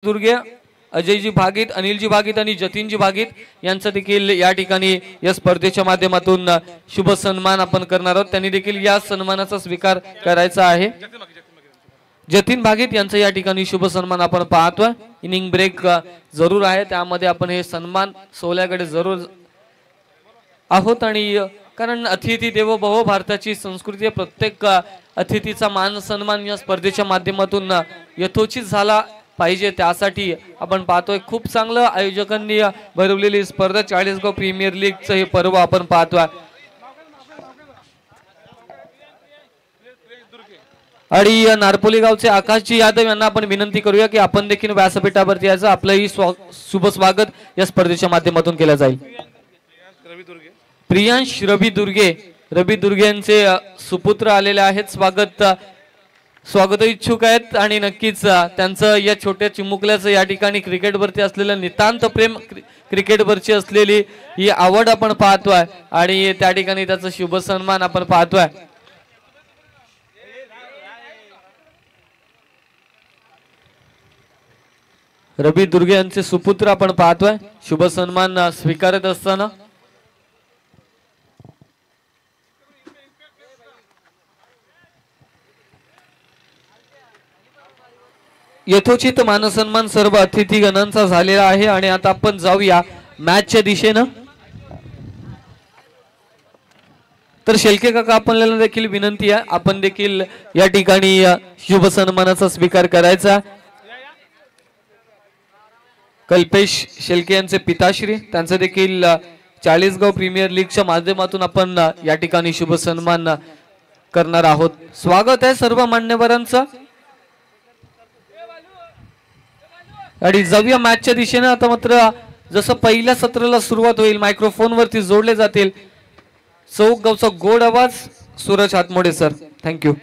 दुर्गे, अजयजी भागीत, अनिलजी भागीत आणि जतीनजी भागीत यांचा देखील या ठिकाणी या स्पर्धेच्या माध्यमातून शुभ सन्मान आपण करणार आहोत। त्यांनी देखील या सन्मानाचा स्वीकार करायचा आहे। जतीन भागीत यांचा या ठिकाणी शुभ सन्मान आपण पाहतोय। इनिंग ब्रेक जरूर आहे, त्यामध्ये आपण हे सन्मान सोहळ्याकडे जरूर आहोत आणि कारण अतिथी देवो भव भारताची संस्कृती आहे। प्रत्येक अतिथीचा मान सन्मान या स्पर्धेच्या माध्यमातून यथोचित झाला पाहिजे, त्यासाठी आपण पाहतोय खूप चांगलं आयोजकांनी भरवलेली स्पर्धा 40 गाव प्रीमियर लीगचं हे पर्व आपण पाहतोय। आणि नारपोली गावचे आकाशजी यादव यांना आपण विनंती करूया की आपण देखील व्यासपीठावरती यायचं, आपलंही शुभ स्वागत या स्पर्धेच्या माध्यमातून केलं जाईल। प्रियांश रवी दुर्गे यांचे सुपुत्र आलेले आहेत, स्वागत इच्छुक आहेत आणि नक्कीच त्यांचं या छोट्या चिमुकल्याचं या ठिकाणी क्रिकेटवरती असलेलं नितांत प्रेम, क्रिकेटवरची असलेली ही आवड आपण पाहतोय आणि त्या ठिकाणी त्याचा शुभ सन्मान आपण पाहतोय। रवी दुर्गे यांचे सुपुत्र आपण पाहतोय शुभ सन्मान स्वीकारत असताना। यथोचित मानसन्मान सर्व अतिथी गणांचा झालेला आहे आणि आता आपण जाऊया मॅचच्या दिशेनं। तर शेलके काका आपल्याला देखील विनंती आहे, आपण देखील या ठिकाणी शुभ सन्मानाचा स्वीकार करायचा। कल्पेश शेलके यांचे पिताश्री, त्यांचे देखील 40 गाव प्रीमियर लीगच्या माध्यमातून आपण या ठिकाणी शुभ सन्मान करणार आहोत। स्वागत आहे सर्व मान्यवरांचं आणि जाऊया मॅचच्या दिशेने। आता मात्र जसं पहिल्या सत्राला सुरुवात होईल, मायक्रोफोन वरती जोडले जातील चौक गावचा गोड आवाज Suraj Hatmode sir, thank you.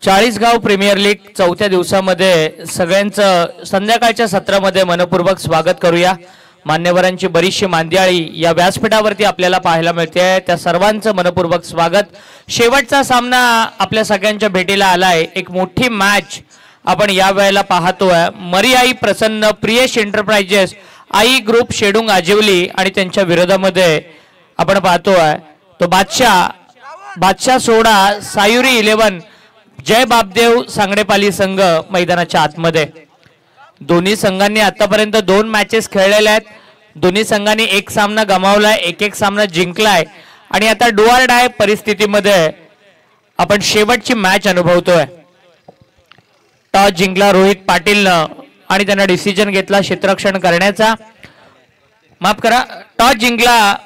Chalisgaon premier league चौथ्या दिवसामध्ये सगळ्यांचं संध्याकाळच्या सत्रामध्ये मनपूर्वक स्वागत करूया। मान्यवरांची बरीचशी मांदियाळी या व्यासपीठावरती आपल्याला पाहायला मिळते, त्या सर्वांचं मनपूर्वक स्वागत। शेवटचा सामना आपल्या सगळ्यांच्या भेटीला आलाय, एक मोठी मॅच आपण या वेळेला पाहतोय। मरियाई प्रसन्न प्रियेश एंटरप्राइजेस आई ग्रुप शेडुंग आजिवली आणि त्यांच्या विरोधामध्ये आपण पाहतोय तो बादशाह सोडा सायुरी 11 जय बापदेव सांगडेपाली संघ मैदानाच्या आतमध्ये। दोन्ही संघांनी आतापर्यंत 2 मॅचेस खेळलेल्या आहेत, दोन्ही संघांनी एक सामना गमावलाय, एक सामना जिंकलाय आणि आता डू ऑर डाय परिस्थितीमध्ये आपण शेवटची मॅच अनुभवतोय। टॉस जिंकला रोहित पाटीलनं आणि त्यांना डिसिजन घेतला क्षेत्ररक्षण करण्याचा, माफ करा, टॉस जिंकला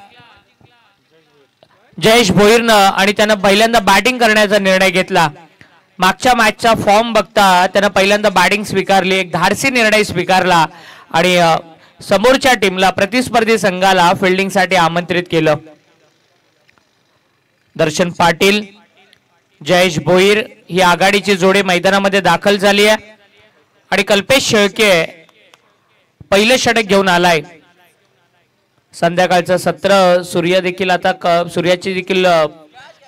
जयेश भोईरनं आणि त्यांना पहिल्यांदा बॅटिंग करण्याचा निर्णय घेतला। मागच्या मॅचचा फॉर्म बघता त्यानं पहिल्यांदा बॅटिंग स्वीकारली, एक धाडसी निर्णय स्वीकारला आणि समोरच्या टीमला प्रतिस्पर्धी संघाला फिल्डिंगसाठी आमंत्रित केलं। दर्शन पाटील जयेश भोईर ही आघाडीची जोडी मैदानामध्ये दाखल झाली आहे आणि कल्पेश शेळके पहिले षटक घेऊन आलाय। संध्याकाळचं सत्र सूर्य देखील आता सूर्याची देखील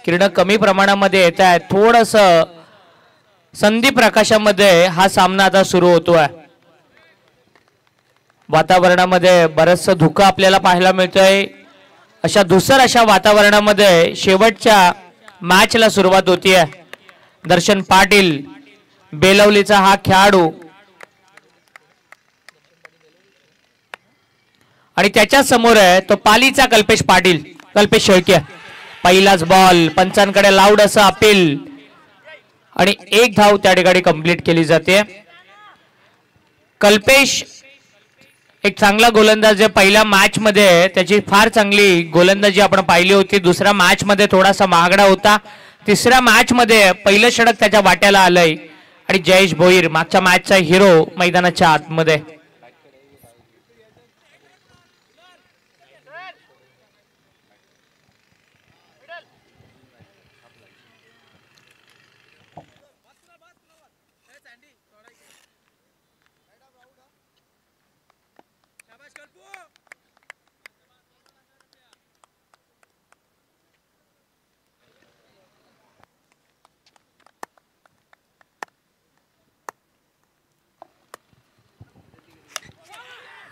किरण कमी प्रमाणामध्ये येत आहे, थोडस संधी प्रकाशामध्ये हा सामना आता सुरू होतोय। वातावरणामध्ये बरचसं धुकं आपल्याला पाहायला मिळतंय। अशा धुसर अशा वातावरणामध्ये शेवटच्या मॅचला सुरुवात होतीये। दर्शन पाटील बेलवलीचा हा खेळाडू आणि त्याच्या समोर आहे तो पालीचा कल्पेश शेळके। पहिलाच बॉल पंचांकडे लाऊड असं अपील आणि 1 धाव त्या ठिकाणी कंप्लीट केली जाते। कल्पेश एक चांगला गोलंदाज आहे, पहिल्या मॅच मध्ये त्याची फार चांगली गोलंदाजी आपण पाहिली होती, दुसऱ्या मॅच मध्ये थोडासा महागडा होता, तिसऱ्या मॅच मध्ये पहिलं षटक त्याच्या वाट्याला आलंय आणि जयेश भोईर मागच्या मॅचचा हिरो मैदानाच्या आतमध्ये.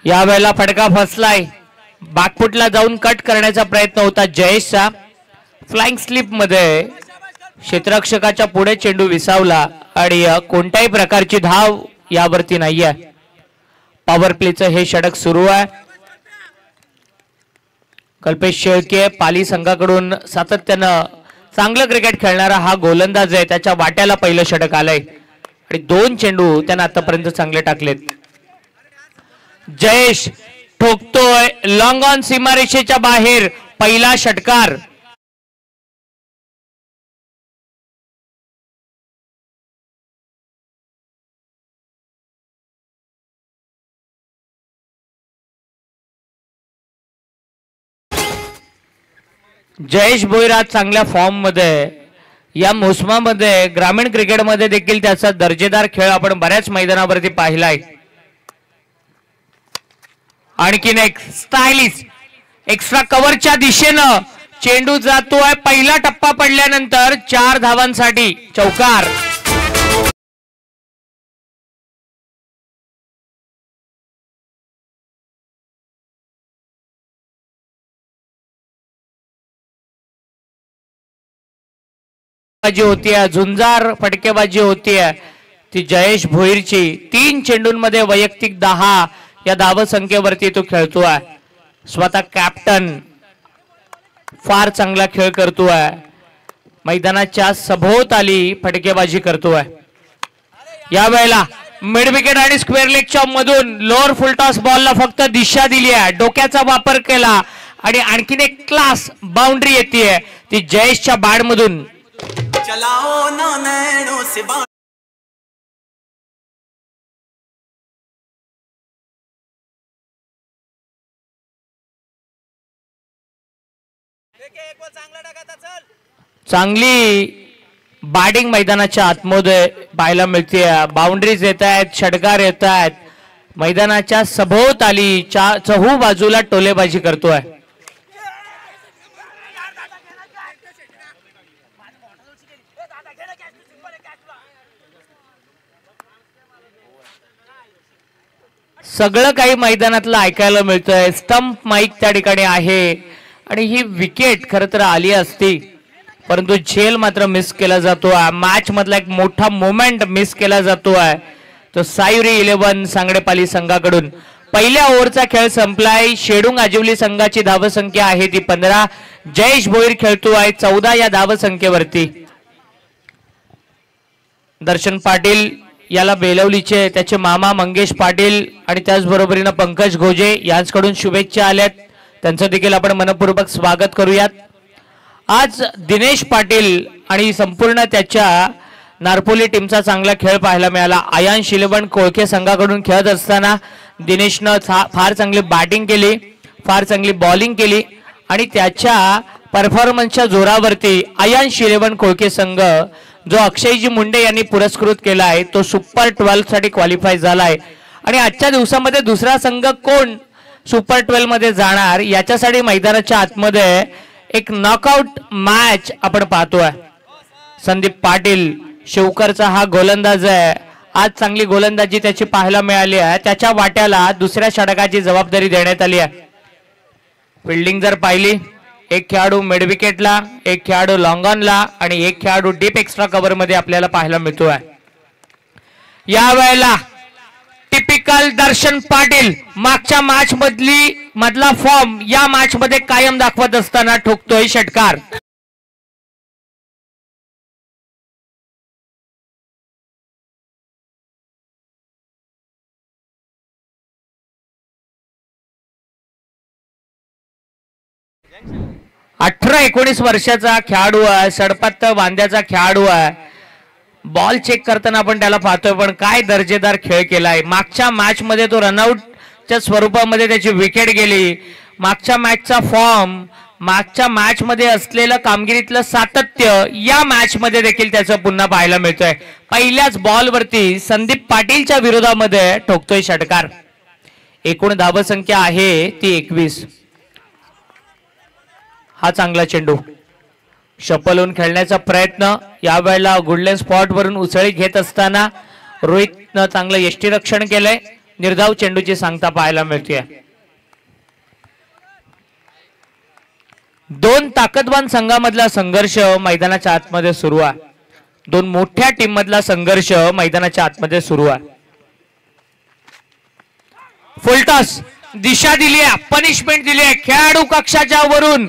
यावेळेला फटका फसलाय. बॅकफुटला जाऊन कट करण्याचा प्रयत्न होता जयेशचा. फ्लाइंग स्लिप मध्ये क्षेत्ररक्षकाच्या पुढे चेंडू विसावला आणि कोणत्याही प्रकारची धाव यावरती नाहीये. पॉवर प्लेचं हे षटक सुरू आहे. कल्पेश शेळके पाली संघाकडून सातत्यानं चांगलं क्रिकेट खेळणारा हा गोलंदाज आहे. त्याच्या वाट्याला पहिलं षटक आलंय आणि 2 चेंडू त्यानं आतापर्यंत चांगले टाकलेत. जयेश ठोकतोय लॉंग ऑन सीमारेषेच्या बाहेर पहिला षटकार. जयेश भोईर आज चांगल्या फॉर्म मध्ये. या मोसमामध्ये ग्रामीण क्रिकेटमध्ये देखील त्याचा दर्जेदार खेळ आपण बऱ्याच मैदानावरती पाहिलाय. आणखीन एक स्टायलिश एक्स्ट्रा कव्हरच्या दिशेनं चेंडू जातोय. पहिला टप्पा पडल्यानंतर 4 धावांसाठी चौकार. होतीये झुंजार फटकेबाजी होतीये ती जयेश भोईरची. 3 चेंडूंमध्ये वैयक्तिक 10 या धावसंख्येवरती तो खेळतोय. स्वतः कॅप्टन फार चांगला खेळ करतोय. मैदानाच्या सभोवताली फटकेबाजी करतोय. यावेळेला मिड विकेट आणि स्क्वेअर लेगच्या मधून लोअर फुलटॉस बॉलला फक्त दिशा दिली आहे. डोक्याचा वापर केला आणि आणखीन एक क्लास बाउंड्री येते ती जयेशच्या बॅट मधून. चांगली बॅटिंग मैदानाच्या आतमध्ये पाहायला मिळते. बाउंड्रीज येत आहेत, षटकार येत आहेत. मैदानाच्या सभोवताली चहू बाजूला टोलेबाजी करतोय. सगळं काही मैदानातलं ऐकायला मिळतंय. स्टंप माईक त्या ठिकाणी आहे आणि ही विकेट खरं तर आली असती परंतु झेल मात्र मिस केला जातोय. मॅच मधला एक मोठा मोमेंट मिस केला जातोय तो सायुरी 11 सांगडेपाली संघाकडून. पहिल्या ओव्हरचा खेळ संपलाय. शेडुंग आजिवली संघाची धावसंख्या आहे ती 15. जयेश भोईर खेळतोय 14 या धावसंख्येवरती. दर्शन पाटील याला बेलवलीचे त्याचे मामा मंगेश पाटील आणि त्याचबरोबरीनं पंकज घोजे यांच्याकडून शुभेच्छा आल्यात. त्यांचं देखील आपण मनपूर्वक स्वागत करूयात. आज दिनेश पाटील आणि संपूर्ण त्याच्या नारपोली टीमचा चांगला खेळ पाहायला मिळाला. आयान शिलेबन कोळके संघाकडून खेळत असताना दिनेशनं फार चांगली बॅटिंग केली, फार चांगली बॉलिंग केली आणि त्याच्या परफॉर्मन्सच्या जोरावरती आयान शिलेबन कोळके संघ जो अक्षयजी मुंडे यांनी पुरस्कृत केला आहे तो सुपर 12 साठी क्वालिफाय झालाय. आणि आजच्या दिवसामध्ये दुसरा संघ कोण सुपर 12 मध्ये जाणार याच्यासाठी मैदानाच्या आतमध्ये एक नॉकआउट मॅच आपण पाहतोय. संदीप पाटील शिवकरचा हा गोलंदाज आहे. आज चांगली गोलंदाजी त्याची पाहायला मिळाली आहे. त्याच्या वाट्याला दुसऱ्या षटकाची जबाबदारी देण्यात आली आहे. फिल्डिंग जर पाहिली एक खेळाडू मिड विकेटला, एक खेळाडू लॉंग ऑनला आणि एक खेळाडू डीप एक्स्ट्रा कव्हर मध्ये आपल्याला पाहायला मिळतोय. यावेळेला टिपिकल दर्शन पाटील मागच्या मॅच मधला फॉर्म या मॅच मध्ये कायम दाखवत असताना ठोकतोय षटकार. अठरा 19 वर्षाचा खेळाडू आहे. सडपातळ बांध्याचा खेळाडू आहे. बॉल चेक करताना आपण त्याला पाहतोय, पण काय दर्जेदार खेळ केलाय. मागच्या मॅच मध्ये तो रनआउटच्या स्वरूपामध्ये त्याची विकेट गेली. मागच्या मॅचचा फॉर्म, मागच्या मॅच मध्ये असलेलं कामगिरीतलं सातत्य या मॅच मध्ये देखील त्याचं पुन्हा पाहायला मिळतोय. पहिल्याच बॉलवरती संदीप पाटीलच्या विरोधामध्ये ठोकतोय षटकार. एकूण धावसंख्या आहे ती 21. हा चांगला चेंडू शपलून खेळण्याचा प्रयत्न, यावेळेला गुडलेन स्पॉट वरून उसळी घेत असताना रोहितनं चांगलं यष्टीरक्षण केलंय. निर्धाव चेंडूची सांगता पाहायला मिळते. दोन ताकदवान संघामधला संघर्ष मैदानाच्या आतमध्ये सुरू आहे. दोन मोठ्या टीम मधला संघर्ष मैदानाच्या आतमध्ये सुरू आहे. फुलटॉस दिशा दिली आहे, पनिशमेंट दिली आहे. खेळाडू कक्षाच्या वरून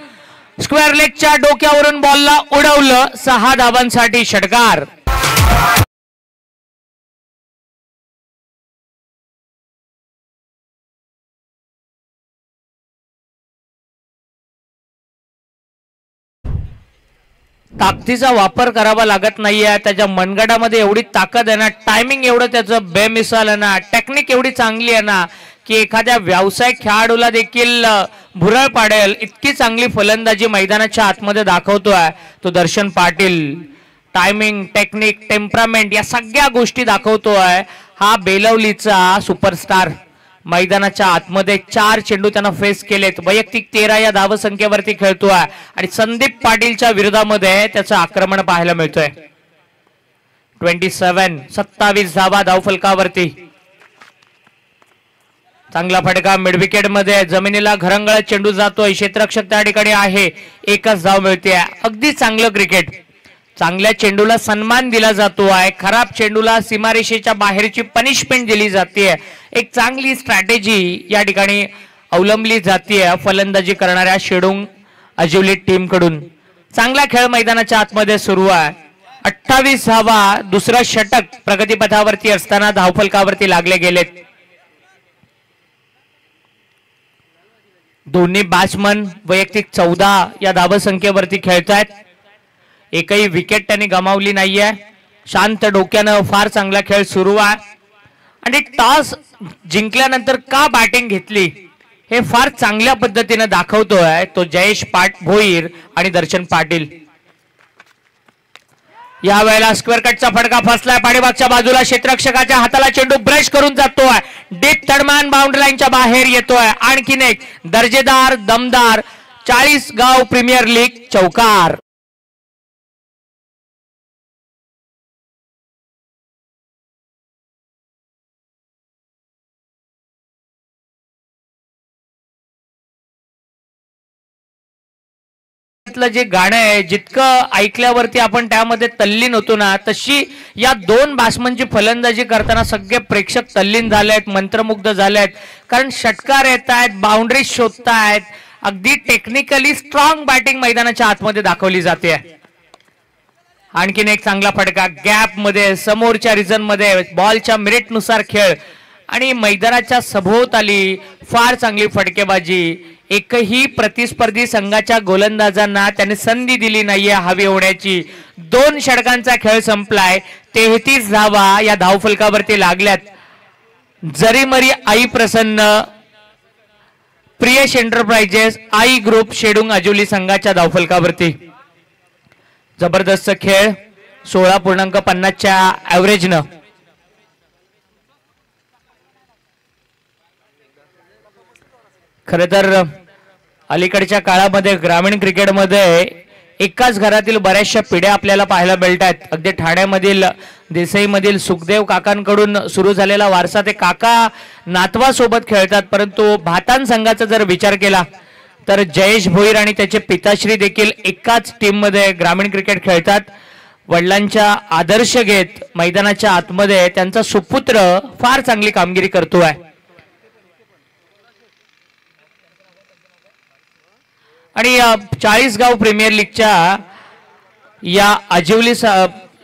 स्क्वेअर लेगच्या डोक्यावरून बॉलला उडवलं. 6 धावांसाठी षटकार. ताकदीचा वापर करावा लागत नाहीये. त्याच्या मनगटामध्ये एवढी ताकद आहे ना, टायमिंग एवढं त्याचं बेमिसाल आहे ना, टेक्निक एवढी चांगली आहे ना की एखाद्या व्यावसायिक खेळाडूला देखील भुरळ पाडेल इतकी चांगली फलंदाजी मैदानाच्या आतमध्ये दाखवतोय तो दर्शन पाटील. टायमिंग, टेक्निक, टेम्परामेंट या सगळ्या गोष्टी दाखवतोय हा बेलवलीचा सुपरस्टार. मैदानाच्या आतमध्ये 4 चेंडू त्यानं फेस केलेत. वैयक्तिक 13 या धावसंख्येवरती खेळतोय आणि संदीप पाटीलच्या विरोधामध्ये त्याचं आक्रमण पाहायला मिळतोय. 27 धावा धावफलकावरती. चांगला फटका मिड विकेट मध्ये जमिनीला घरंगळत चेंडू जातोय. क्षेत्ररक्षक त्या ठिकाणी आहे. 1च धाव मिळते. अगदी चांगलं क्रिकेट. चांगल्या चेंडूला सन्मान दिला जातो आहे. खराब चेंडूला सीमारेषेच्या बाहेरची पनिशमेंट दिली जाते. एक चांगली स्ट्रॅटेजी या ठिकाणी अवलंबली जाते फलंदाजी करणाऱ्या शेडूंग अजिवली टीम कडून. चांगला खेळ मैदानाच्या आतमध्ये सुरू आहे. 28 धावा, दुसरा षटक प्रगतीपथावरती असताना धावफलकावरती लागले गेलेत. दोन्ही बॅट्समन वैयक्तिक 14 या धावसंख्येवरती खेळतायत. एकही विकेट त्यांनी गमावली नाहीये. शांत डोक्यानं फार चांगला खेळ सुरू आहे. आणि टॉस जिंकल्यानंतर का बॅटिंग घेतली हे फार चांगल्या पद्धतीने दाखवतोय तो जयेश भोईर आणि दर्शन पाटील. या वेळेला स्क्वेअर कटचा फटका फसलाय. पाठीमागच्या बाजूला क्षेत्ररक्षकाच्या हाताला चेंडू ब्रश करून जातोय. डीप तडमान बाउंड्री लाईनच्या बाहेर येतोय. आणखीन एक दर्जेदार दमदार 40 गाव प्रीमियर लीग चौकार. जे गाणं आहे जितकं ऐकल्यावरती आपण त्यामध्ये तल्लीन होतो ना, तशी या 2 बॅट्समनची फलंदाजी करताना सगळे प्रेक्षक तल्लीन झाले आहेत, मंत्रमुग्ध झाले आहेत. कारण षटकार येत आहेत, बाउंड्री शोधतायत. अगदी टेक्निकली स्ट्रॉंग बॅटिंग मैदानाच्या आतमध्ये दाखवली जाते. आणखीन एक चांगला फटका गॅप मध्ये, समोरच्या रिजन मध्ये, बॉलच्या मिनिट नुसार खेळ आणि मैदानाच्या सभोवताली फार चांगली फटकेबाजी. एकही प्रतिस्पर्धी संघाच्या गोलंदाजांना त्यांनी संधी दिली नाहीये हवी होण्याची. 2 षटकांचा खेळ संपलाय. 33 धावा या धावफलकावरती लागल्यात. जरीमरी आई प्रसन्न, प्रियश एंटरप्राइजेस, आई ग्रुप शेडूंग अजिवली संघाच्या धावफलकावरती. जबरदस्त खेळ 16.50च्या ऍव्हरेजनं. खरं तर अलीकडच्या काळामध्ये ग्रामीण क्रिकेटमध्ये एकाच घरातील बऱ्याचशा पिढ्या आपल्याला पाहायला मिळतात. अगदी ठाण्यामधील देसाईमधील सुखदेव काकांकडून सुरू झालेला वारसा ते काका नातवासोबत खेळतात. परंतु भातान संघाचा जर विचार केला तर जयेश भोईर आणि त्याचे पिताश्री देखील एकाच टीम मध्ये ग्रामीण क्रिकेट खेळतात. वडिलांच्या आदर्श घेत मैदानाच्या आतमध्ये त्यांचा सुपुत्र फार चांगली कामगिरी करतोय. आणि 40 गाव प्रीमियर लीगच्या या अजिवली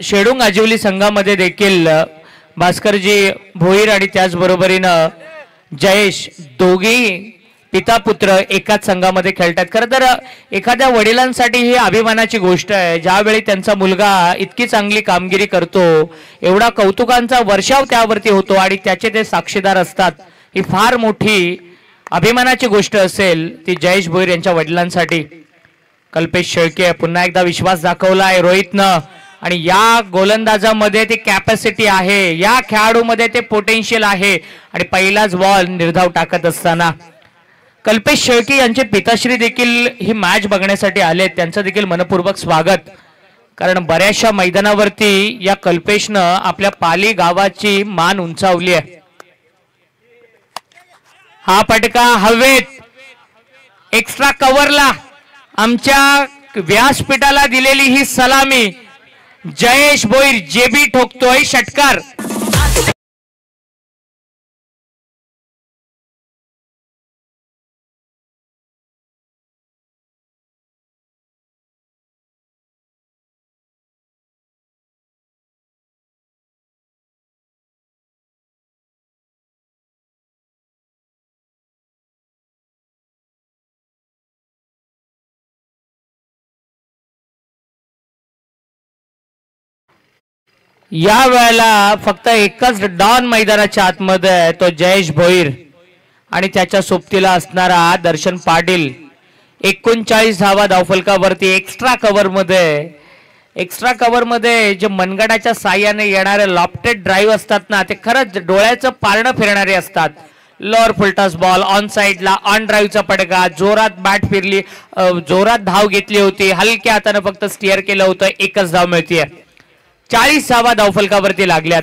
शेडूंग अजिवली संघामध्ये देखील भास्करजी भोईर आणि त्याचबरोबरीनं जयेश दोघेही पिता पुत्र एकाच संघामध्ये खेळतात। खरं तर एखाद्या वडिलांसाठी ही अभिमानाची गोष्ट आहे, ज्यावेळी त्यांचा मुलगा इतकी चांगली कामगिरी करतो, एवढा कौतुकांचा वर्षाव त्यावरती होतो आणि त्याचे ते साक्षीदार असतात। ही फार मोठी अभिमानाची गोष्ट असेल ती जयेश भोईर यांच्या वडिलांसाठी। कल्पेश शेळके पुन्हा एकदा विश्वास दाखवलाय रोहितनं आणि या गोलंदाजामध्ये ती कॅपॅसिटी आहे, या खेळाडूमध्ये ते पोटेन्शियल आहे आणि पहिलाच बॉल निर्धाव टाकत असताना कल्पेश शेळके यांचे पिताश्री देखील ही मॅच बघण्यासाठी आले। त्यांचं देखील मनपूर्वक स्वागत, कारण बऱ्याचशा मैदानावरती या कल्पेशनं आपल्या पाली गावाची मान उंचावली आहे। हा फटका हवेत एक्स्ट्रा कव्हरला आमच्या व्यासपीठाला दिलेली ही सलामी जयेश भोईर जेबी ठोकतोय षटकार। या वेळेला फक्त एकच डॉन मैदानाच्या आतमध्ये आहे, तो जयेश भोईर आणि त्याच्या सोबतीला असणारा दर्शन पाटील। 39 धावा धावफलकावरती एक्स्ट्रा कव्हर मध्ये जे मनगटाच्या साह्याने येणारे लॉफ्टेड ड्राईव्ह असतात ना, ते खरंच डोळ्याचं पारणं फिरणारे असतात। लोअर फुलटॉस बॉल ऑन साइडला ऑन ड्राईव्हचा पडका, जोरात बॅट फिरली, जोरात धाव घेतली होती, हलक्या हाताने फक्त स्टिअर केलं होतं, एकच धाव मिळतीये। 40 धावा धावफलकावरती लागल्यात।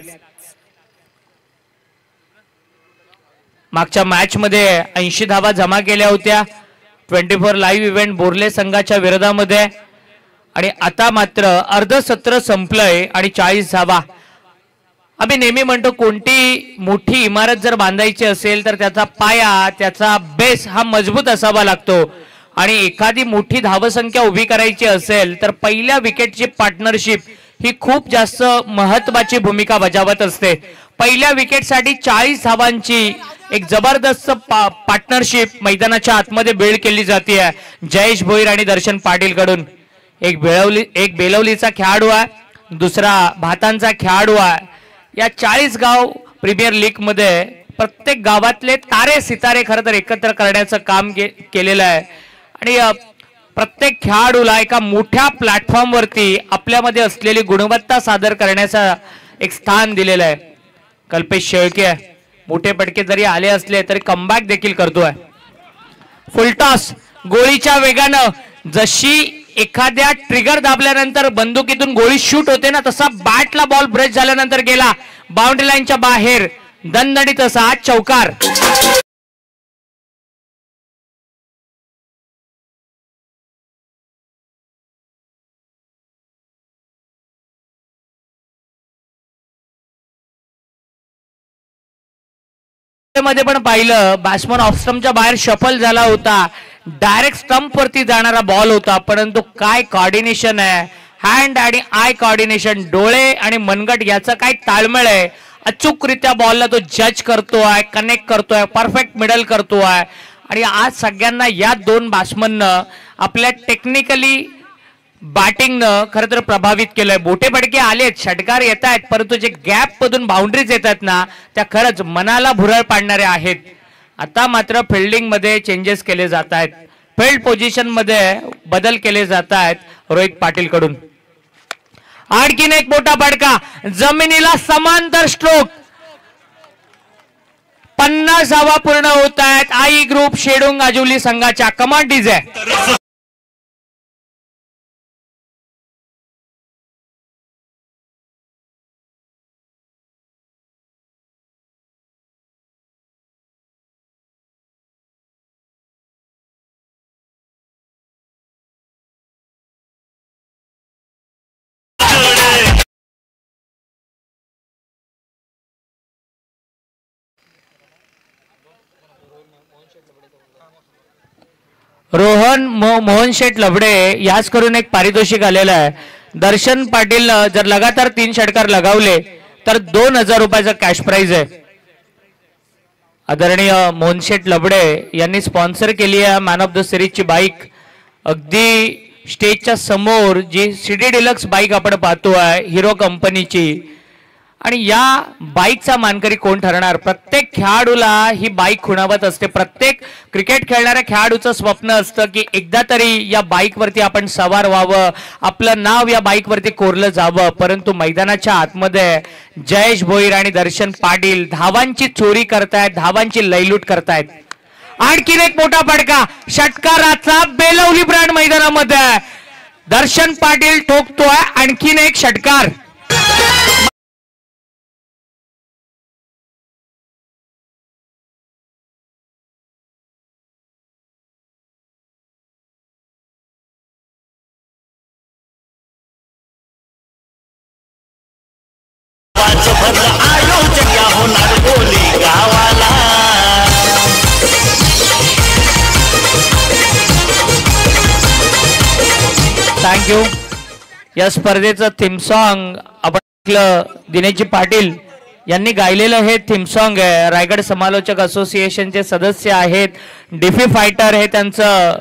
मागच्या मॅच मध्ये 80 धावा जमा केल्या होत्या 24 लाईव्ह इव्हेंट बोर्ले संघाच्या विरोधामध्ये आणि आता मात्र अर्ध सत्र संपलंय आणि 40 धावा। आम्ही नेहमी म्हणतो कोणती मोठी इमारत जर बांधायची असेल तर त्याचा पाया, त्याचा बेस हा मजबूत असावा लागतो आणि एखादी मोठी धावसंख्या उभी करायची असेल तर पहिल्या विकेटची पार्टनरशिप ही खूप जास्त महत्त्वाची भूमिका बजावत असते। पहिल्या विकेटसाठी 40 धावांची एक जबरदस्त पार्टनरशिप मैदानाच्या आतमध्ये बिल्ड केली जाते जयेश भोईर आणि दर्शन पाटील कडून। एक बेलवलीचा खेळाडू आहे, दुसरा भातांचा खेळाडू आहे। या 40 गाव प्रीमियर लीग मध्ये प्रत्येक गावातले तारे सितारे खरं तर एकत्र करण्याचं काम केलेलं आहे आणि प्रत्येक खेळाडूला एका मोठ्या प्लॅटफॉर्म वरती आपल्यामध्ये असलेली गुणवत्ता सादर करण्याचा एक स्थान दिलेलं आहे। कल्पेश शेळके मोठे पटके जरी आले असले तरी कमबॅक देखील करतोय। फुलटॉस गोळीच्या वेगानं, जशी एखाद्या ट्रिगर दाबल्यानंतर बंदुकीतून गोळी शूट होते ना, तसा बॅटला बॉल ब्रेक झाल्यानंतर गेला बाउंड्री लाईनच्या बाहेर, दणदणीत असा चौकार। मध्ये पण पाहिलं बॅट्समन ऑफ स्टंपच्या बाहेर शफल झाला होता, डायरेक्ट स्टंप वरती जाणारा बॉल होता, परंतु काय कोऑर्डिनेशन आहे, हँड आणि आय कोऑर्डिनेशन, डोळे आणि मनगट याचं काय ताळमेळ आहे, अचूकरित्या बॉलला तो जज करतोय, कनेक्ट करतोय, परफेक्ट मिडल करतोय आणि आज सगळ्यांना या दोन बॅट्समननं आपल्या टेक्निकली बॅटिंगनं खरं तर प्रभावित केलंय। बोटे पडके आलेत, षटकार येत आहेत, परंतु जे गॅप मधून बाउंड्रीज येतात ना त्या खरंच मनाला भुरळ पाडणाऱ्या आहेत। आता मात्र फिल्डिंग मध्ये चेंजेस केले जात आहेत, फील्ड पोझिशन मध्ये बदल केले जात आहेत रोहित पाटील कडून। आणखीन एक मोठा फटका, जमिनीला समांतर स्ट्रोक, 50 धावा पूर्ण होत आहेत आई ग्रुप शेडुंग आजुली संघाच्या। कमांड डीजे रोहन मोहन शेठ लबडे याच करून एक पारितोषिक आलेलं आहे। दर्शन पाटील जर लगातार 3 षटकार लगावले तर 2000 रुपयाचा कॅश प्राइज आहे आदरणीय मोहनशेठ लबडे यांनी स्पॉन्सर केली आहे मॅन ऑफ द सिरीजची बाईक। अगदी स्टेजच्या समोर जी सिटी डिलक्स बाईक आपण पाहतोय हिरो कंपनीची, आणि या बाईकचा मानकरी कोण ठरणार? प्रत्येक खेळाडूला ही बाईक खुणावत असते। प्रत्येक क्रिकेट खेळणाऱ्या खेळाडूचं स्वप्न असतं की एकदा तरी या बाईकवरती आपण सवार व्हावं, आपलं नाव या बाईकवरती कोरलं जावं। परंतु मैदानाच्या आतमध्ये जयेश भोईर आणि दर्शन पाटील धावांची चोरी करतायत, धावांची लयलूट करतायत। आणखीन एक मोठा फटका षटकाराचा बेलवली ब्रँड मैदानामध्ये दर्शन पाटील ठोकतोय आणखीन एक षटकार। थँक्यू। या स्पर्धेचं थीम सॉन्ग आपण ऐकलं, दिनेशजी पाटील यांनी गायलेलं हे थीम सॉन्ग आहे। रायगड समालोचक असोसिएशनचे सदस्य आहेत, डीफी फायटर हे त्यांचं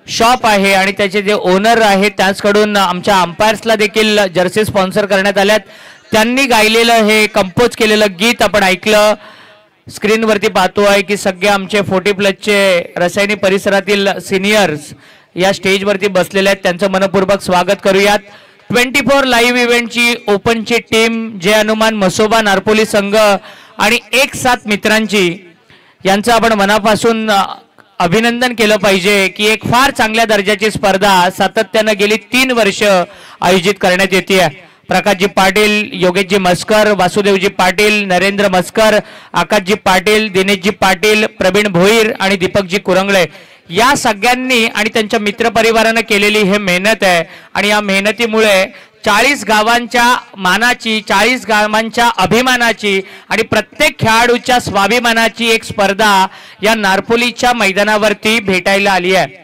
शॉप आहे आणि त्याचे जे ओनर आहेत त्याचकडून आमच्या अंपायर्सला देखील जर्सी स्पॉन्सर करण्यात आल्यात। त्यांनी गायलेलं हे कंपोज केलेलं गीत आपण ऐकलं। स्क्रीनवरती पाहतोय की सगळे आमचे 40+ रसायनी परिसरातील सिनियर्स या स्टेजवरती बसलेले आहेत, त्यांचं मनपूर्वक स्वागत करूयात। 24 लाईव्ह इव्हेंटची ओपनची टीम जय हनुमान मसोबा नारपोली संघ आणि 1-7 मित्रांची यांचं आपण मनापासून अभिनंदन केलं पाहिजे की एक फार चांगल्या दर्जाची स्पर्धा सातत्यानं गेली 3 वर्ष आयोजित करण्यात येते। प्रकाशजी पाटील, योगेशजी मस्कर, वासुदेवजी पाटील, नरेंद्र मस्कर, आकाशजी पाटील, दिनेशजी पाटील, प्रवीण भोईर आणि दीपकजी कुरंगळे या सगळ्यांनी आणि त्यांच्या मित्रपरिवारानं केलेली हे मेहनत आहे। आणि या मेहनतीमुळे 40 गावांच्या मानाची, 40 गावांच्या अभिमानाची आणि प्रत्येक खेळाडूच्या स्वाभिमानाची एक स्पर्धा या नारपोलीच्या मैदानावरती भेटायला आली आहे।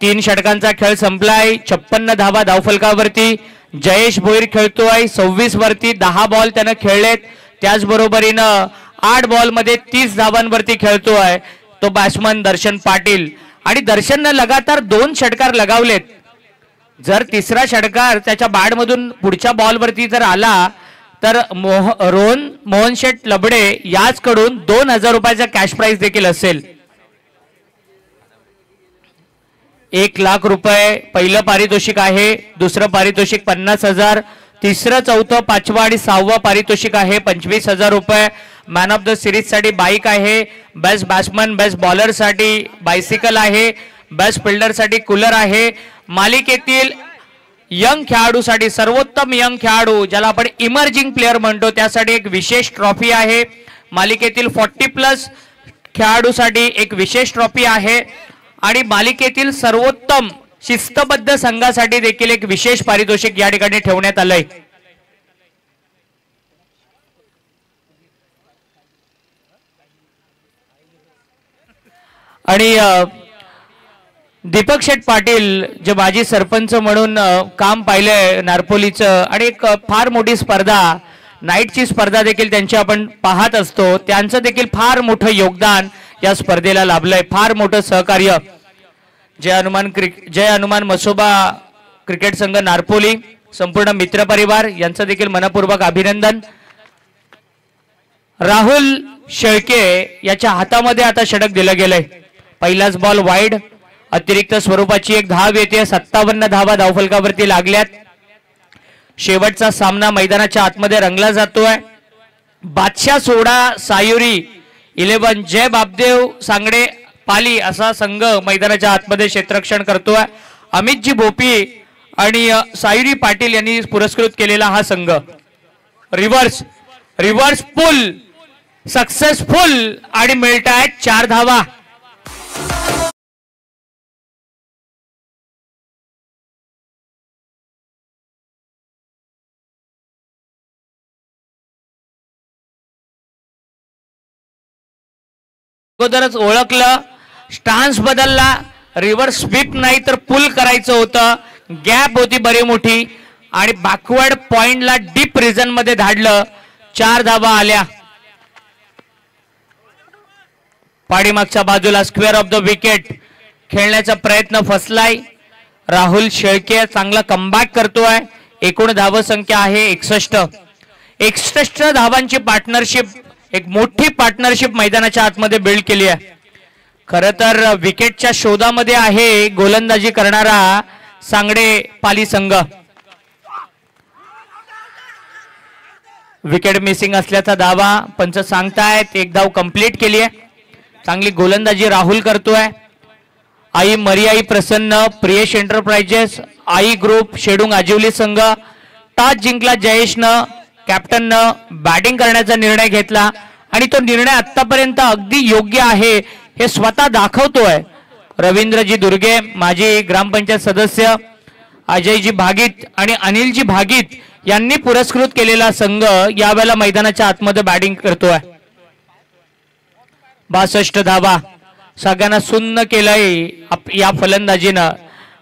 3 षटकांचा खेळ संपलाय। 56 धावा धावफलकावरती जयेश भोईर खेळतोय। 26 वरती 10 बॉल त्यानं खेळलेत, त्याचबरोबरीनं 8 बॉलमध्ये 30 धावांवरती खेळतोय तो बॅट्समन दर्शन पाटील। आणि दर्शननं लगातार 2 षटकार लगावलेत। जर तिसरा षटकार त्याच्या बॅटमधून पुढच्या बॉलवरती जर आला तर मोहनशेठ लबडे याचकडून 2000 रुपयाचा कॅश प्राइज देखील असेल। 1 लाख रुपये पहिलं पारितोषिक आहे, दुसरं पारितोषिक 50,000, तिसरं, चौथं, 5वं आणि 6वं पारितोषिक आहे 25,000 रुपये। मॅन ऑफ द सिरीज साठी बाईक आहे, बेस्ट बॅट्समन बेस्ट बॉलर साठी बायसिकल आहे, बेस्ट फिल्डर साठी कूलर आहे, मालिकेतील यंग खेळाडूसाठी सर्वोत्तम यंग खेळाडू ज्याला आपण इमर्जिंग प्लेअर म्हणतो त्यासाठी एक विशेष ट्रॉफी आहे, मालिकेतील 40+ खेळाडूसाठी एक विशेष ट्रॉफी आहे आणि मालिकेतील सर्वोत्तम शिस्तबद्ध संघासाठी देखील एक विशेष पारितोषिक या ठिकाणी ठेवण्यात आलंय। आणि दीपक शेठ पाटील जे माजी सरपंच म्हणून काम पाहिलंय नारपोलीचं आणि एक फार मोठी स्पर्धा नाईटची स्पर्धा देखील त्यांची आपण पाहत असतो, त्यांचं देखील फार मोठं योगदान या स्पर्धेला लाभलंय, फार मोठं सहकार्य। जय हनुमान मसोबा क्रिकेट संघ नारपोली संपूर्ण मित्रपरिवार यांचं देखील मनपूर्वक अभिनंदन। राहुल शेळके याच्या हातामध्ये आता षटक दिलं गेलंय। पहिलाच बॉल वाईड, अतिरिक्त स्वरूपाची एक धाव येते। 57 धावा धावफलकावरती लागल्यात। शेवटचा सामना मैदानाच्या आतमध्ये रंगला जातोय। बादशाह सोडा सायुरी 11 जय बापदेव सांगडे पाली असा संघ मैदानाच्या आतमध्ये क्षेत्ररक्षण करतोय। अमितजी भोपी आणि सायुरी पाटील यांनी पुरस्कृत केलेला हा संघ। रिव्हर्स पुल सक्सेसफुल आणि मिळतायत 4 धावा। अगोदरच ओळखलं, स्टान्स बदलला, रिव्हर्स स्वीप नाही तर पुल करायचं होतं, गॅप होती बरी मोठी आणि बॅकवर्ड पॉइंटला डीप रिजन मध्ये धाडलं। 4 धावा आल्या। पाठीमागच्या बाजूला स्क्वेअर ऑफ द विकेट खेळण्याचा प्रयत्न फसलाय. राहुल शेळके चांगला कमबॅक करतोय. एकूण धावसंख्या आहे 61 धावांची पार्टनरशिप, एक मोठी पार्टनरशिप मैदानाच्या आतमध्ये बिल्ड केली आहे. खरं तर विकेटच्या शोधामध्ये आहे गोलंदाजी करणारा सांगडे पाली संघ. विकेट मिसिंग असल्याचा दावा पंच सांगतायत. एक धाव कंप्लीट केली आहे. चांगली गोलंदाजी राहुल करतोय. आई मरियाई प्रसन्न, प्रियेश एंटरप्राइजेस, आई ग्रुप, शेडुंग आजिवली संघ. टॉस जिंकला जयेशनं. कॅप्टननं बॅटिंग करण्याचा निर्णय घेतला आणि तो निर्णय आतापर्यंत अगदी योग्य आहे हे स्वतः दाखवतोय. रवींद्रजी दुर्गे, माजी ग्रामपंचायत सदस्य, अजयजी भागीत आणि अनिलजी भागीत यांनी पुरस्कृत केलेला संघ यावेळेला मैदानाच्या आतमध्ये बॅटिंग करतोय. 62 धावा सगळ्यांना सुन्न केलंय या फलंदाजीनं.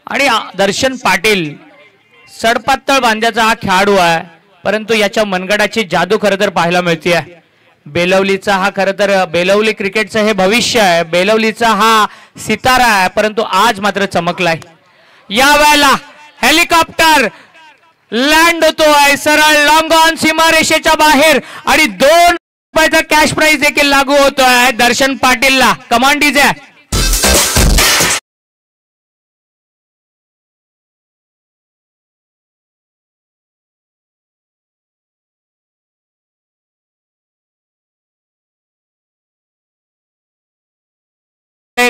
आणि दर्शन पाटील सडपातळ बांध्याचा हा खेळाडू आहे, परंतु याच्या मनगडाची जादू खरं तर पाहायला मिळते. बेलवलीचा हा खरं तर बेलवली क्रिकेटचं हे भविष्य आहे. बेलवलीचा हा सितारा आहे, परंतु आज मात्र चमकलाय. या वेळेला हेलिकॉप्टर लँड होतोय सरळ लॉंग ऑन सीमारेषेच्या बाहेर आणि 2 रुपयाचा कॅश प्राइज देखील लागू होतोय दर्शन पाटीलला. Command DJ.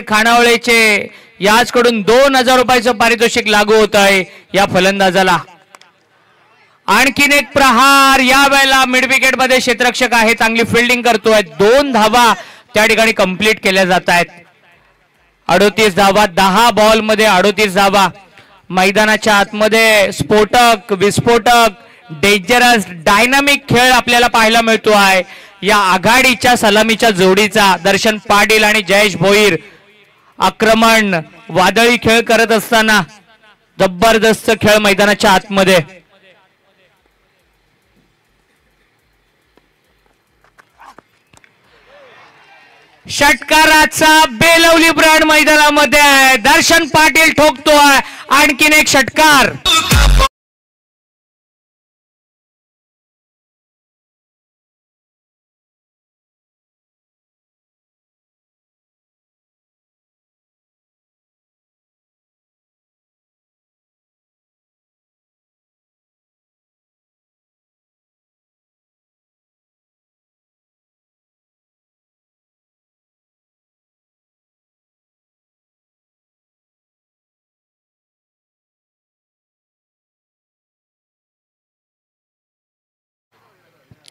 खानावळेचे याचकडून 2000 रुपयाचं पारितोषिक लागू होत आहे या फलंदाजाला. आणखीन एक प्रहार. या वेळेला मिड विकेट मध्ये क्षेत्ररक्षक आहे, चांगली फिल्डिंग करतोय. 2 धावा त्या ठिकाणी कंप्लीट केल्या जात आहेत. 38 धावा 10 बॉल मध्ये 38 धावा. मैदानाच्या आतमध्ये स्फोटक, विस्फोटक, डेंजरस, डायनामिक खेळ आपल्याला पाहायला मिळतो आहे या आघाडीच्या सलामीच्या जोडीचा. दर्शन पाटील आणि जयेश भोईर आक्रमण वादळी खेळ करत असताना जबरदस्त खेळ मैदानाच्या आतमध्ये. षटकाराचा बेलवली ब्रँड मैदानामध्ये दर्शन पाटील ठोकतोय. आणखीन एक षटकार.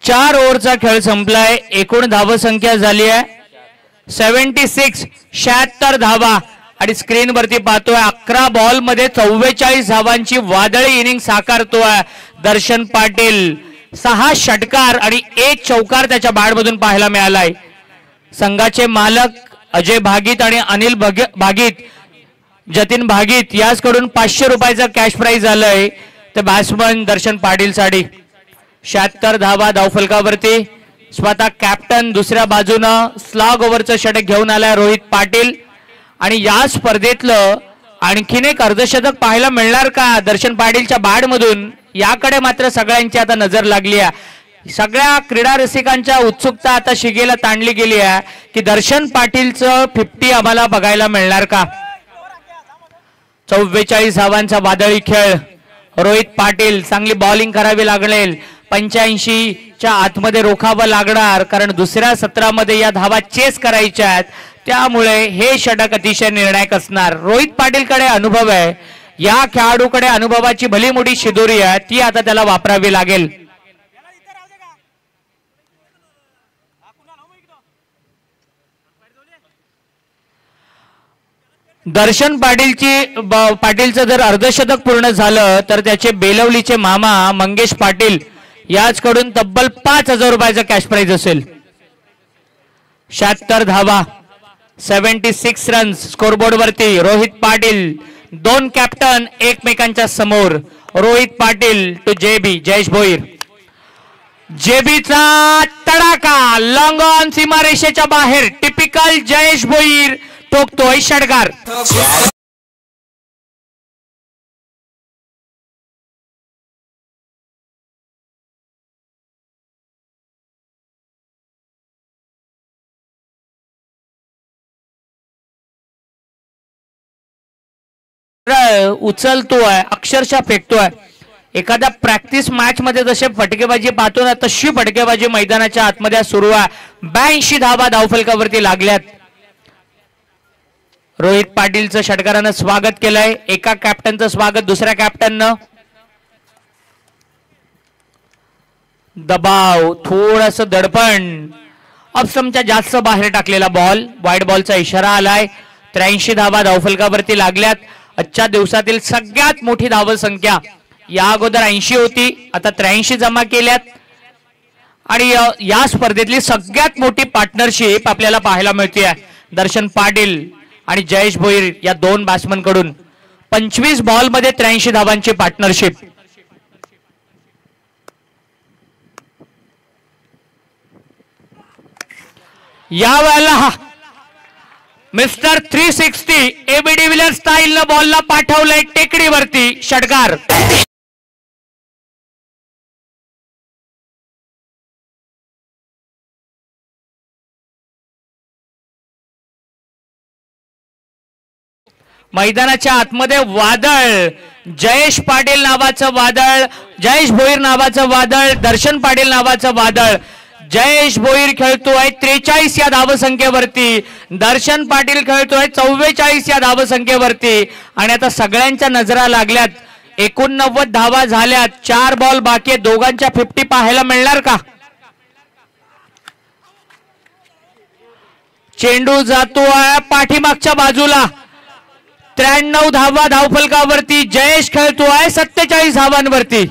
चार ओव्हरचा खेळ संपलाय. एकूण धावसंख्या झाली आहे 76. 76 धावा आणि स्क्रीन वरती पाहतोय 11 बॉल मध्ये 44 धावांची वादळी इनिंग साकारतोय दर्शन पाटील. 6 षटकार आणि 1 चौकार त्याच्या बॅटमधून पाहायला मिळालाय. संघाचे मालक अजय भागीत आणि अनिल भागीत, जतीन भागीत याचकडून 500 रुपयाचा कॅश प्राइज आलाय ते बॅट्समन दर्शन पाटील साठी. 76 धावा धावफलकावरती. स्वतः कॅप्टन दुसऱ्या बाजूनं स्लॉग ओव्हरचं षटक घेऊन आलाय रोहित पाटील. आणि या स्पर्धेतलं आणखीन एक अर्धशतक पाहायला मिळणार का दर्शन पाटीलच्या बॅटमधून, याकडे मात्र सगळ्यांची आता नजर लागली आहे. सगळ्या क्रीडा रसिकांच्या उत्सुकता आता शिगेला ताणली गेली आहे की दर्शन पाटीलचं 50 आम्हाला बघायला मिळणार का. 44 धावांचा वादळी खेळ. रोहित पाटील चांगली बॉलिंग करावी लागेल. 85च्या आतमध्ये रोखावं लागणार, कारण दुसऱ्या सत्रामध्ये या धावा चेस करायच्या आहेत. त्यामुळे हे षटक अतिशय निर्णायक असणार. रोहित पाटीलकडे अनुभव आहे. या खेळाडूकडे अनुभवाची भली मोठी शिदोरी आहे, ती आता त्याला वापरावी लागेल. दर्शन पाटीलचं जर अर्धशतक पूर्ण झालं तर त्याचे बेलवलीचे मामा मंगेश पाटील याचकडून तब्बल 5000 रुपयाचा कॅश प्राइज असेल. 76 धावा 76 रन्स स्कोरबोर्ड वरती. रोहित पाटील 2 कॅप्टन एकमेकांच्या समोर. Rohit Patil to JB Jayesh Bhoir. जेबीचा तडाका लॉंग ऑन सीमारेषेच्या बाहेर. टिपिकल जयेश भोईर ठोकतोय षटकार. उचलतोय अक्षरशः फेकतोय. एखाद्या प्रॅक्टिस मॅच मध्ये जसे फटकेबाजी पाहतो ना तशी फटकेबाजी मैदानाच्या आतमध्ये सुरू आहे. 82 धावा धावफलकावरती लागल्यात. रोहित पाटीलचं षटकारानं स्वागत केलंय. एका कॅप्टनचं स्वागत दुसऱ्या कॅप्टननं. दबाव थोडस दडपण ऑफस्टंपच्या जास्त बाहेर टाकलेला बॉल. वाईड बॉलचा इशारा आलाय. 83 धावा धावफलकावरती लागल्यात. आजच्या दिवसातील सगळ्यात मोठी धावसंख्या या अगोदर 80 होती, आता 83 जमा केल्यात. आणि या स्पर्धेतली सगळ्यात मोठी पार्टनरशिप आपल्याला पाहायला मिळते. दर्शन पाटील आणि जयेश भोईर या दोन बॅट्समन कडून 25 बॉल मध्ये 83 धावांची पार्टनरशिप. या वेळेला मिस्टर 360 एबी डिव्हिलियर्स स्टाईल न बॉलला पाठवलंय टेकडीवरती. षटकार. मैदानाच्या आतमध्ये वादळ. जयेश पाटील नावाचं वादळ, जयेश भोईर नावाचं वादळ, दर्शन पाटील नावाचं वादळ. जयेश भोईर खेळतोय 43 या धावसंख्येवरती. दर्शन पाटील खेळतोय 44 या धावसंख्येवरती. आणि आता सगळ्यांच्या नजरा लागल्यात. 89 धावा झाल्यात. 4 बॉल बाकी. दोघांच्या 50 पाहायला मिळणार का? चेंडू जातोय पाठीमागच्या बाजूला. 93 धावा धावफलकावरती. जयेश खेळतोय 47 धावांवरती.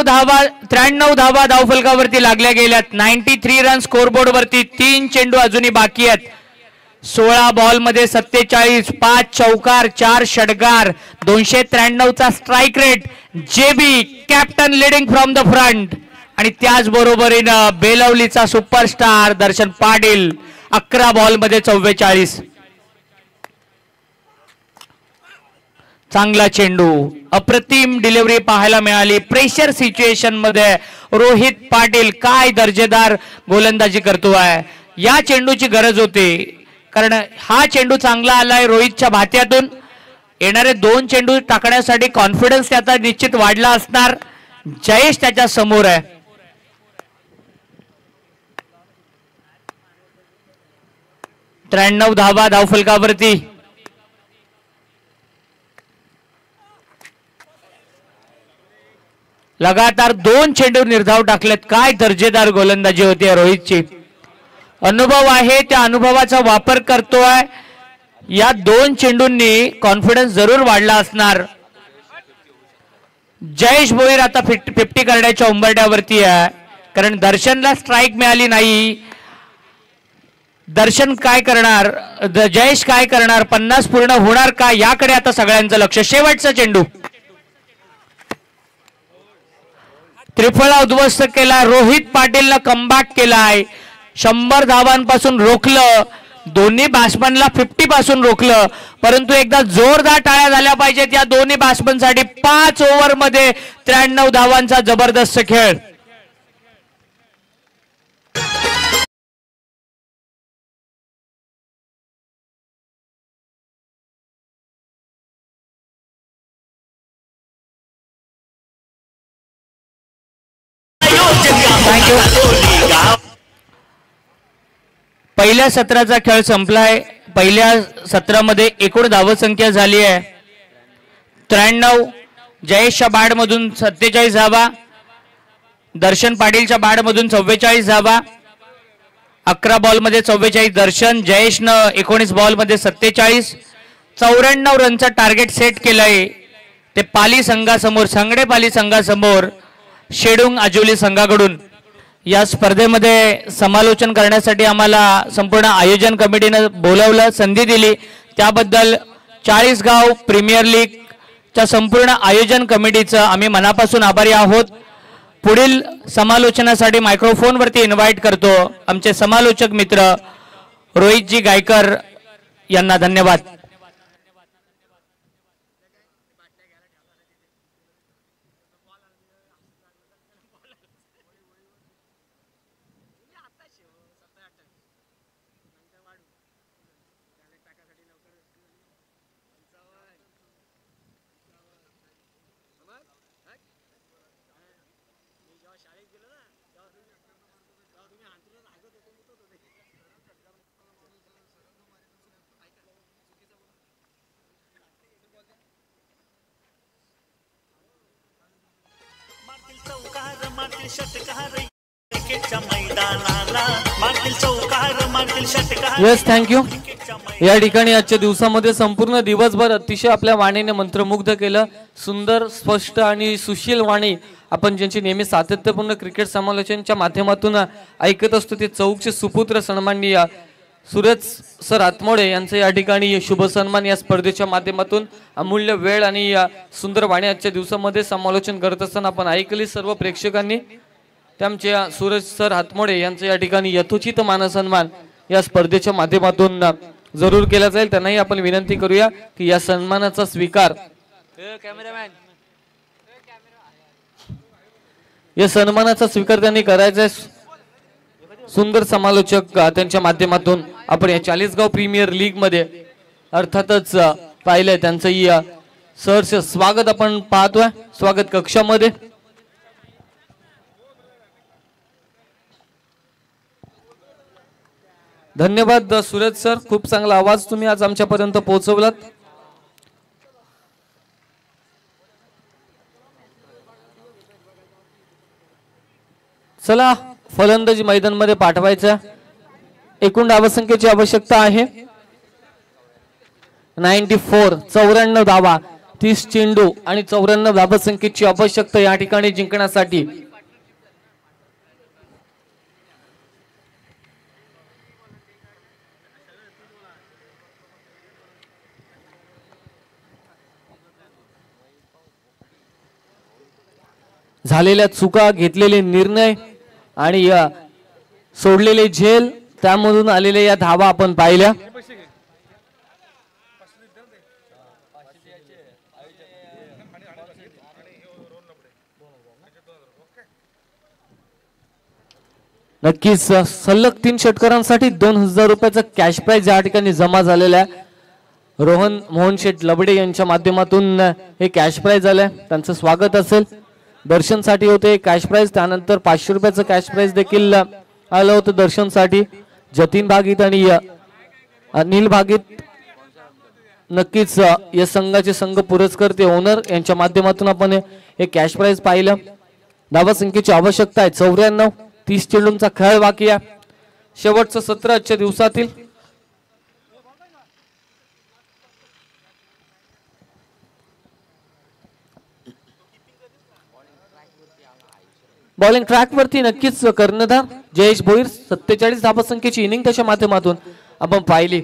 धावा 93 धावा धावफलकावरती लागल्या गेल्यात. 93 रन स्कोरबोर्ड वरती. 3 चेंडू अजूनही बाकी आहेत. 16 बॉल मध्ये 47, 5 चौकार, 4 षटकार, 293 चा strike rate. JB captain leading from the front. आणि त्याचबरोबरीनं बेलवलीचा सुपरस्टार दर्शन पाटील 11 बॉल मध्ये 44. चांगला चेंडू. अप्रतिम डिलिव्हरी पाहायला मिळाली. प्रेशर सिच्युएशन मध्ये रोहित पाटील काय दर्जेदार गोलंदाजी करतोय. या चेंडूची गरज होती कारण हा चेंडू चांगला आलाय रोहितच्या भात्यातून. येणारे 2 चेंडू टाकण्यासाठी कॉन्फिडन्स त्याचा निश्चित वाढला असणार. जयेश त्याच्या समोर आहे. त्र्याण्णव धावा धावफलकावरती. लगातार 2 चेंडू निर्धाव टाकलेत. काय दर्जेदार गोलंदाजी होती रोहितची. अनुभव आहे त्या अनुभवाचा वापर करतोय. या 2 चेंडूंनी कॉन्फिडन्स जरूर वाढला असणार. जयेश भोईर आता 50 करण्याच्या उंबरठ्यावरती आहे कारण दर्शनला स्ट्राइक मिळाली नाही. दर्शन काय करणार, जयेश काय करणार, 50 पूर्ण होणार का याकडे आता सगळ्यांचं लक्ष. शेवटचा चेंडू त्रिफळा उद्ध्वस्त केला. रोहित पाटीलनं कमबॅक केलाय. 100 धावांपासून रोखलं. दोन्ही बॅट्समनला 50 पासून रोखलं. परंतु एकदा जोरदार टाळ्या झाल्या पाहिजेत या दोन्ही बॅट्समनसाठी. 5 ओव्हर मध्ये 93 धावांचा जबरदस्त खेळ. पहिल्या सत्राचा खेळ संपलाय. पहिल्या सत्रामध्ये एकूण धावसंख्या झाली आहे 93. जयेशच्या बॅटमधून 47 धावा, दर्शन पाटीलच्या बॅटमधून 44 धावा. 11 बॉल मध्ये 44 दर्शन. जयेशनं 19 बॉल मध्ये 47. 94 रनचं टार्गेट सेट केलंय. ते पाली संघासमोर, सांगडे पाली संघासमोर शेडुंग आजोली संघाकडून. या स्पर्धेमध्ये समालोचन करण्यासाठी आम्हाला संपूर्ण आयोजन कमिटीने बोलावलं, संधी दिली, त्याबद्दल चाळीसगाव प्रीमियर लीगच्या संपूर्ण आयोजन कमिटीचं आम्ही मनापासून आभारी आहोत. पुढील समालोचनासाठी मायक्रोफोनवरती इन्व्हाइट करतो आमचे समालोचक मित्र रोहितजी गायकर यांना. धन्यवाद. Yes, thank you. या ठिकाणी आजच्या दिवसामध्ये संपूर्ण दिवसभर अतिशय आपल्या वाणीने मंत्रमुग्ध केलं. सुंदर, स्पष्ट आणि सुशील वाणी आपण ज्यांची नेहमी सातत्यपूर्ण क्रिकेट समालोचनच्या माध्यमातून ऐकत असतो ते चौकचे सुपुत्र सन्माननीय सूरज सर आत्मोडे यांचं या ठिकाणी शुभ सन्मान या स्पर्धेच्या माध्यमातून अमूल्य वेळ आणि सुंदर वाणी आजच्या दिवसामध्ये समालोचन करत असताना आपण ऐकली सर्व प्रेक्षकांनी. त्यामच्या सूरज सर हातमोडे यांचं या ठिकाणी यथोचित मानसन्मान या स्पर्धेच्या माध्यमातून जरूर केला जाईल. त्यांनाही आपण विनंती करूया की या सन्मानाचा स्वीकार या सन्मानाचा स्वीकार त्यांनी करायचा आहे. सुंदर समालोचक त्यांच्या माध्यमातून आपण या चाळीसगाव प्रीमियर लीग मध्ये अर्थातच पाहिलंय. त्यांचंही सहर्ष स्वागत आपण पाहतोय स्वागत कक्षामध्ये. धन्यवाद सूरज सर, खूप चांगला आवाज तुम्ही आज आमच्यापर्यंत पोहोचवलात. चला फलंदाजी मैदानामध्ये पाठवायचा. एकूण धावसंख्येची आवश्यकता आहे 94, 94 धावा, 30 चेंडू आणि 94 धावसंख्येची आवश्यकता या ठिकाणी जिंकण्यासाठी. झालेल्या चुका, घेतलेले निर्णय आणि सोडलेले झेल, त्यामधून आलेल्या या धावा आपण पाहिल्या. नक्कीच सलग 3 षटकारांसाठी 2000 रुपयाचा कॅश प्राइज या ठिकाणी जमा झालेला आहे. रोहन मोहन शेठ लबडे यांच्या माध्यमातून हे कॅश प्राइज आलंय, त्यांचं स्वागत असेल. दर्शनसाठी होते कॅश प्राइज, त्यानंतर 500 रुपयाचं कॅश प्राइज देखील आलं होतं दर्शनसाठी. जतीन भागीत आणि अनिल भागीत नक्कीच या संघाचे संघ पुरस्कर्ते ओनर यांच्या माध्यमातून आपण हे कॅश प्राइज पाहिलं. धावा संख्येची आवश्यकता आहे 94, 30 चेंडूंचा खेळ बाकी आहे. शेवटचं सत्र आजच्या दिवसातील. बॉलिंग ट्रॅक वरती नक्कीच कर्णधार जयेश भोईर 47 धावसंख्येची इनिंग त्याच्या माध्यमातून आपण पाहिली.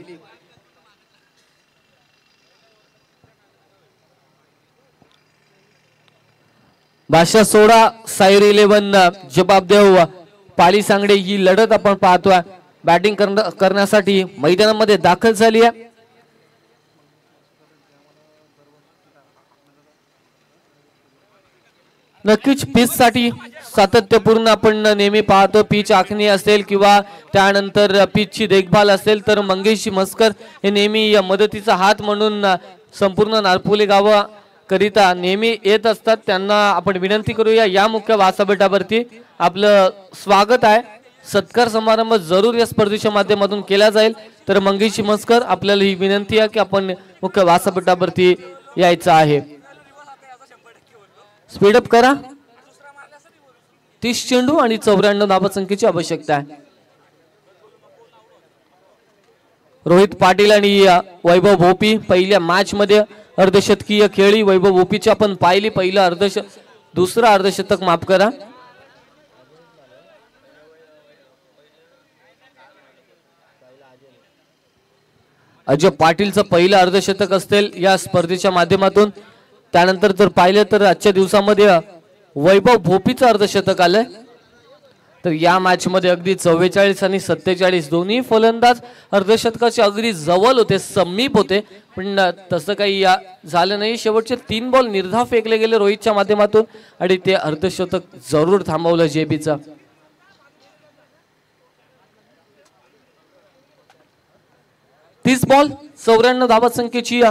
भाषा सोडा सायर 11 जबाबदेव पाली सांगडे ही लढत आपण पाहतोय. बॅटिंग करण्यासाठी मैदानामध्ये दाखल झाली आहे. नक्कीच पिच साठी सातत्यपूर्ण आपण नेहमी पाहतो. पिच आखणी असेल किंवा त्यानंतर पिचची देखभाल असेल तर मंगेश मस्कर हे नेहमी मदतीचा हात म्हणून संपूर्ण नारपोली गावा करिता नेहमी येत असतात. त्यांना आपण विनंती करूया या मुख्य व्यासपीठावरती आपलं स्वागत आहे. सत्कार समारंभ जरूर या स्पर्धेच्या माध्यमातून केला जाईल. तर मंगेश मस्कर आपल्याला ही विनंती आहे की आपण मुख्य व्यासपीठावरती यायचं आहे. स्पीडअप करा. 30 चेंडू आणि 94 धावसंख्येची आवश्यकता आहे. रोहित पाटील आणि वैभव भोपी पहिल्या मॅच मध्ये अर्धशतकीय खेळी. वैभव भोपीची आपण पाहिली पहिला दुसरा अर्धशतक माफ करा. अजय पाटीलचं पहिलं अर्धशतक असतील या स्पर्धेच्या माध्यमातून. त्यानंतर जर पाहिलं तर आजच्या दिवसामध्ये वैभव भोपीचं अर्धशतक आलंय. तर या मॅच मध्ये अगदी 44 आणि 47 दोन्ही फलंदाज अर्धशतकाचे अगदी जवळ होते, समीप होते, पण तसं काही झालं नाही. शेवटचे 3 बॉल निर्धाव फेकले गेले रोहितच्या माध्यमातून आणि ते अर्धशतक जरूर थांबवलं जेबीचं. 30 बॉल 94 धावसंख्येची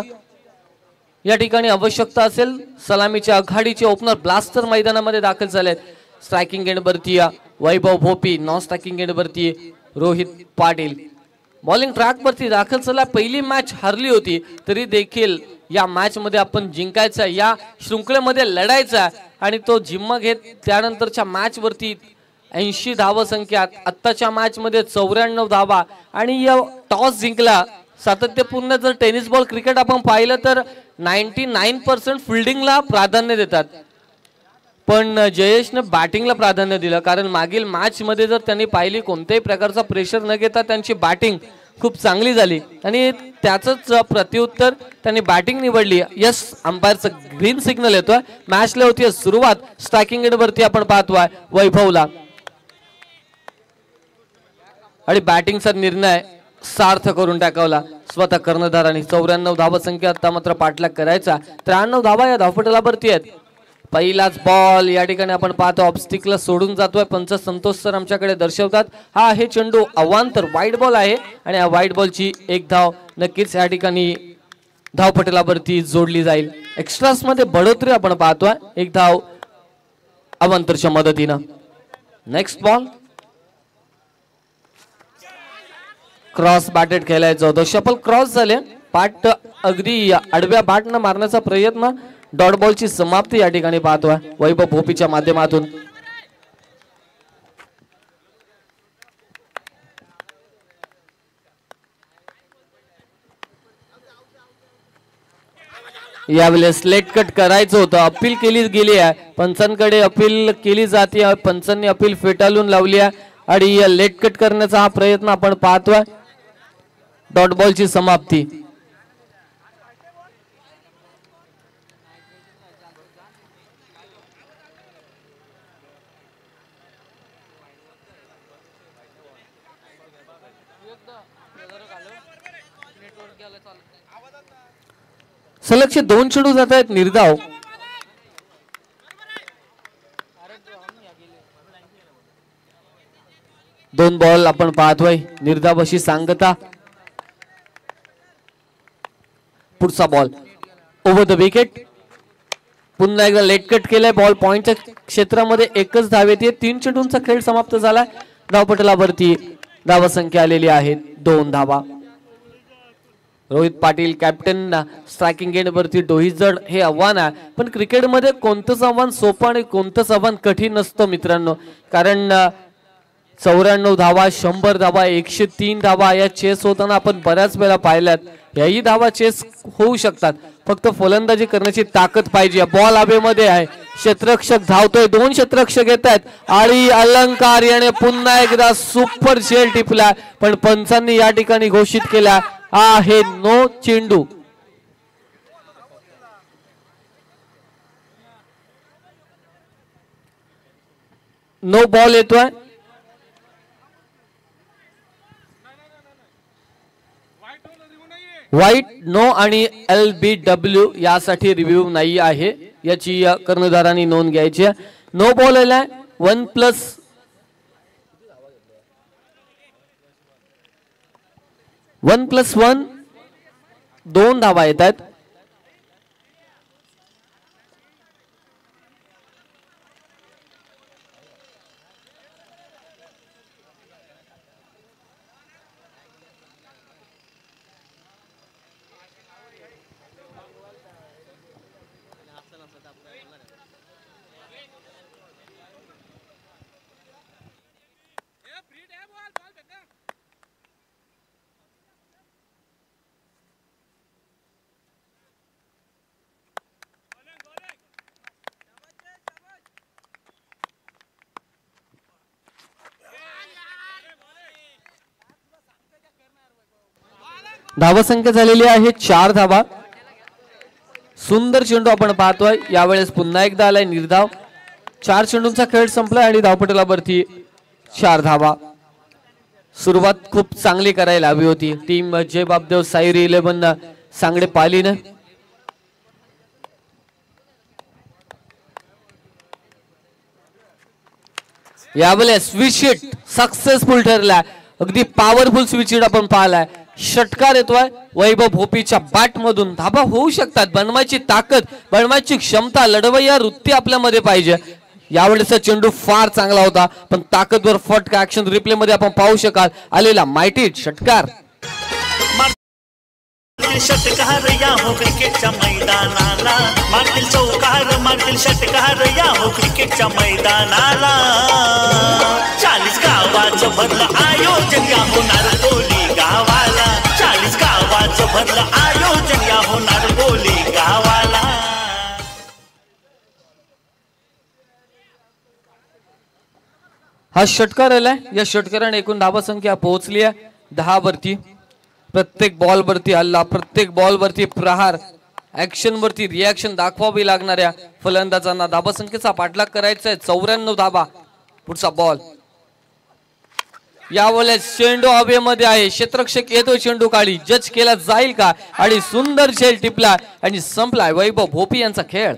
या ठिकाणी आवश्यकता असेल. सलामीच्या आघाडीचे ओपनर ब्लास्टर मैदानामध्ये दाखल झालेत. स्ट्रायकिंग एंडवरती वैभव भोपी, नॉन स्ट्रायकिंग एंडवरती रोहित पाटील. बॉलिंग ट्रॅक वरती दाखल झाला. पहिली मॅच हरली होती तरी देखील या मॅच मध्ये आपण जिंकायचा, या शृंखलेमध्ये लढायचा आणि तो जिम्मा घेत त्यानंतरच्या मॅच वरती 80 धावसंख्या, आत्ताच्या मॅच मध्ये 94 धावा आणि या टॉस जिंकला. सातत्यपूर्ण जर टेनिस बॉल क्रिकेट आपण पाहिलं तर 99% फिल्डिंगला प्राधान्य देतात, पण जयेशने बॅटिंगला प्राधान्य दिलं. कारण मागील मॅच मध्ये जर त्यांनी पाहिली कोणत्याही प्रकारचा प्रेशर न घेता त्यांची बॅटिंग खूप चांगली झाली आणि त्याचंच प्रत्युत्तर त्यांनी बॅटिंग निवडली. यस, अंपायरचा ग्रीन सिग्नल येतोय. मॅचला होती सुरुवात. स्ट्रायकिंग एंडवरती आपण पाहतोय वैभवला आणि बॅटिंगचा निर्णय सार्थ करून टाकवला स्वतः कर्णधारांनी. 94 धावसंख्या आता मात्र पाठलाग करायचा. 93 धावा या धावपटलावरती आहेत. पहिलाच बॉल या ठिकाणी आपण पाहतो ऑब्स्टिकला सोडून जातोय. पंच संतोष सर आमच्याकडे दर्शवतात हा आहे चेंडू अवांतर वाईट बॉल आहे आणि या वाईट बॉलची एक धाव नक्कीच या ठिकाणी धावपटलावरती जोडली जाईल. एक्स्ट्रास मध्ये बढोतरी आपण पाहतोय. एक धाव अवांतरच्या मदतीनं. नेक्स्ट बॉल क्रॉस बॅटेड खेळायचं होतं. शफल क्रॉस झाले. पाठ अगदी आडव्या बॅटनं मारण्याचा प्रयत्न. डॉट बॉलची समाप्ती या ठिकाणी पाहतोय वैभव भोपीच्या माध्यमातून. यावेळेस लेट कट करायचं होतं. अपील केली गेली आहे. पंचांकडे अपील केली जाते. पंचांनी अपील फेटाळून लावली आहे आणि लेट कट करण्याचा हा प्रयत्न आपण पाहतोय. डॉट बॉलची समाप्ती. सलगचे 2 चेंडू जात आहेत निर्धाव. दोन बॉल आपण पाहतोय निर्धाव अशी सांगता. पुढचा बॉल ओव्हर द विकेट. पुन्हा एकदा लेट कट केलाय. बॉल पॉइंटच्या क्षेत्रामध्ये एकच धाव येते. 3 चेंडूंचा खेळ समाप्त झालाय. धावपटलावरती धावसंख्या आलेली आहे 2 धावा. रोहित पाटील कॅप्टन. स्ट्रायकिंग एंडवरती डोईजड हे आव्हान आहे, पण क्रिकेटमध्ये कोणतंच आव्हान सोपं आणि कोणतंच आव्हान कठीण नसतं मित्रांनो. कारण 94 धावा, 100 धावा, 103 धावा या चेस होताना आपण बऱ्याच वेळा पाहिल्यात. याही धावा चेस होऊ शकतात, फक्त फलंदाजी करण्याची ताकद पाहिजे. बॉल हवेमध्ये आहे. क्षेत्ररक्षक धावतोय. 2 क्षेत्ररक्षक येत आहेत आणि अलंकार याने पुन्हा एकदा सुपर झेल टिपला, पण पंचांनी या ठिकाणी घोषित केला आहे नो चेंडू. नो बॉल येतोय. व्हाईट नो आणि LBW यासाठी रिव्ह्यू नाही आहे, याची कर्णधारांनी नोंद घ्यायची आहे. नो बॉल आलाय. 1+1 2 धावा येत आहेत. धावसंख्या झालेली आहे 4 धावा. सुंदर चेंडू आपण पाहतोय. यावेळेस पुन्हा एकदा आलाय निर्धाव. 4 चेंडूंचा खेळ संपलाय आणि धावपटलावरती 4 धावा. सुरुवात खूप चांगली करायला हवी होती टीम जय बापदेव सायरी 11 सांगडे पालीने. यावेळेस स्विच हिट सक्सेसफुल ठरला. अगदी पॉवरफुल स्विच हिट आपण पाहिलाय. षटकार येतोय वैभव भोपीच्या बॅट मधून. धाबा होऊ शकतात. बनवायची ताकद, बनवायची क्षमता, लढवय्या वृत्ती आपल्यामध्ये पाहिजे. यावेळेचा चेंडू फार चांगला होता पण ताकदवर फटका ऍक्शन रिप्ले मध्ये आपण पाहू शकाल आलेला माहिती षटकार. षटकार या हो क्रिकेटच्या मैदानाला मारतील चौकार मारतील षटकार या हो क्रिकेटच्या मैदानाला 40 गावाचं भरलं आयोजन या होणार बोली गावाला 40 गावाचं भरलं आयोजन या होणार बोली गावाला. हा षटकार आलाय. या षटकाराने एकूण धावा संख्या पोहोचली आहे 10 वरती. प्रत्येक बॉल वरती हल्ला, प्रत्येक बॉल वरती प्रहार, ऍक्शन वरती रिॲक्शन दाखवावी लागणाऱ्या फलंदाजांना धावा संख्येचा पाठलाग करायचा आहे. 94 धावा. पुढचा बॉल. यावेळेस चेंडू हवेमध्ये आहे. क्षेत्ररक्षक येतो चेंडू काढी. जज केला जाईल का आणि सुंदर झेल टिपला आणि संपलाय वैभव भोपी यांचा खेळ.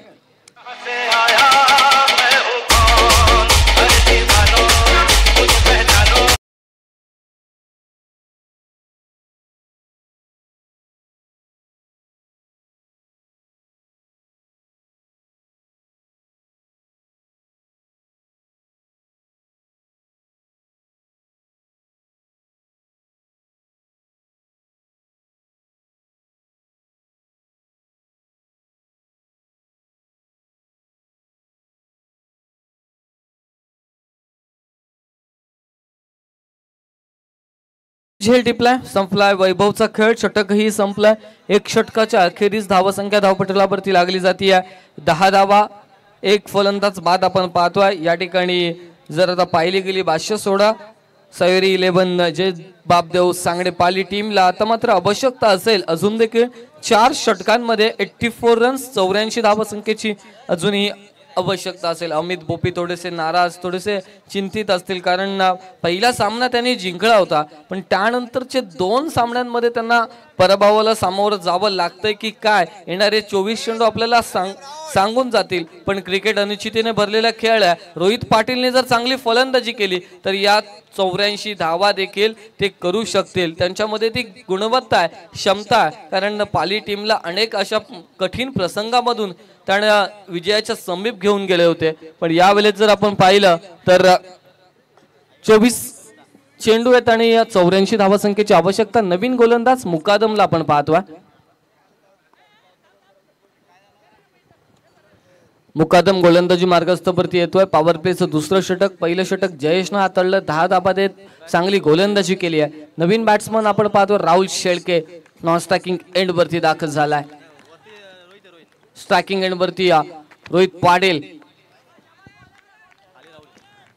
झेल टिपलाय. संपलाय वैभवचा खेळ. षटकही संपलाय. एक षटकाच्या अखेरीस धावसंख्या धावपटलावरती लागली जाते. 10 धावा. एक फलंदाज बाद आपण पाहतोय या ठिकाणी. जर आता पाहिली गेली भाष्य सोडा सायरी 11 जय बापदेव सांगडे पाली टीमला आता मात्र आवश्यकता असेल अजून देखील 4 षटकांमध्ये 84 रन्स 84 धावसंख्येची अजूनही आवश्यकता असेल. अमित भोपी थोडेसे नाराज, थोडेसे चिंतित असतील कारण पहिला सामना त्यांनी जिंकला होता पण त्यानंतरचे 2 सामन्यांमध्ये त्यांना पराभवाला सामोरं जावं लागतंय की काय. येणारे 24 चेंडू आपल्याला सांगून जातील पण क्रिकेट अनिश्चिततेने भरलेला खेळ आहे. रोहित पाटीलने जर चांगली फलंदाजी केली तर या 84 धावा देखील ते करू शकतील. त्यांच्यामध्ये ती गुणवत्ता आहे, क्षमता आहे कारण पाली टीमला अनेक अशा कठीण प्रसंगामधून त्यानं विजयाच्या समीप घेऊन गेले होते. पण यावेळेस जर आपण पाहिलं तर 24 चेंडू आहेत आणि 84 धावसंख्येची आवश्यकता. नवीन गोलंदाज मुकादमला आपण पाहतोय. मुकादम गोलंदाजी मार्गस्थावरती येतोय. पॉवर प्लेचं दुसरं षटक. पहिलं षटक जयेशनं हाताळलं. 10 धाबा देत चांगली गोलंदाजी केली आहे. नवीन बॅट्समन आपण पाहतो Rahul Shelke non striking end वरती दाखल झालाय. स्ट्रायकिंग एंड वरती रोहित पाटील.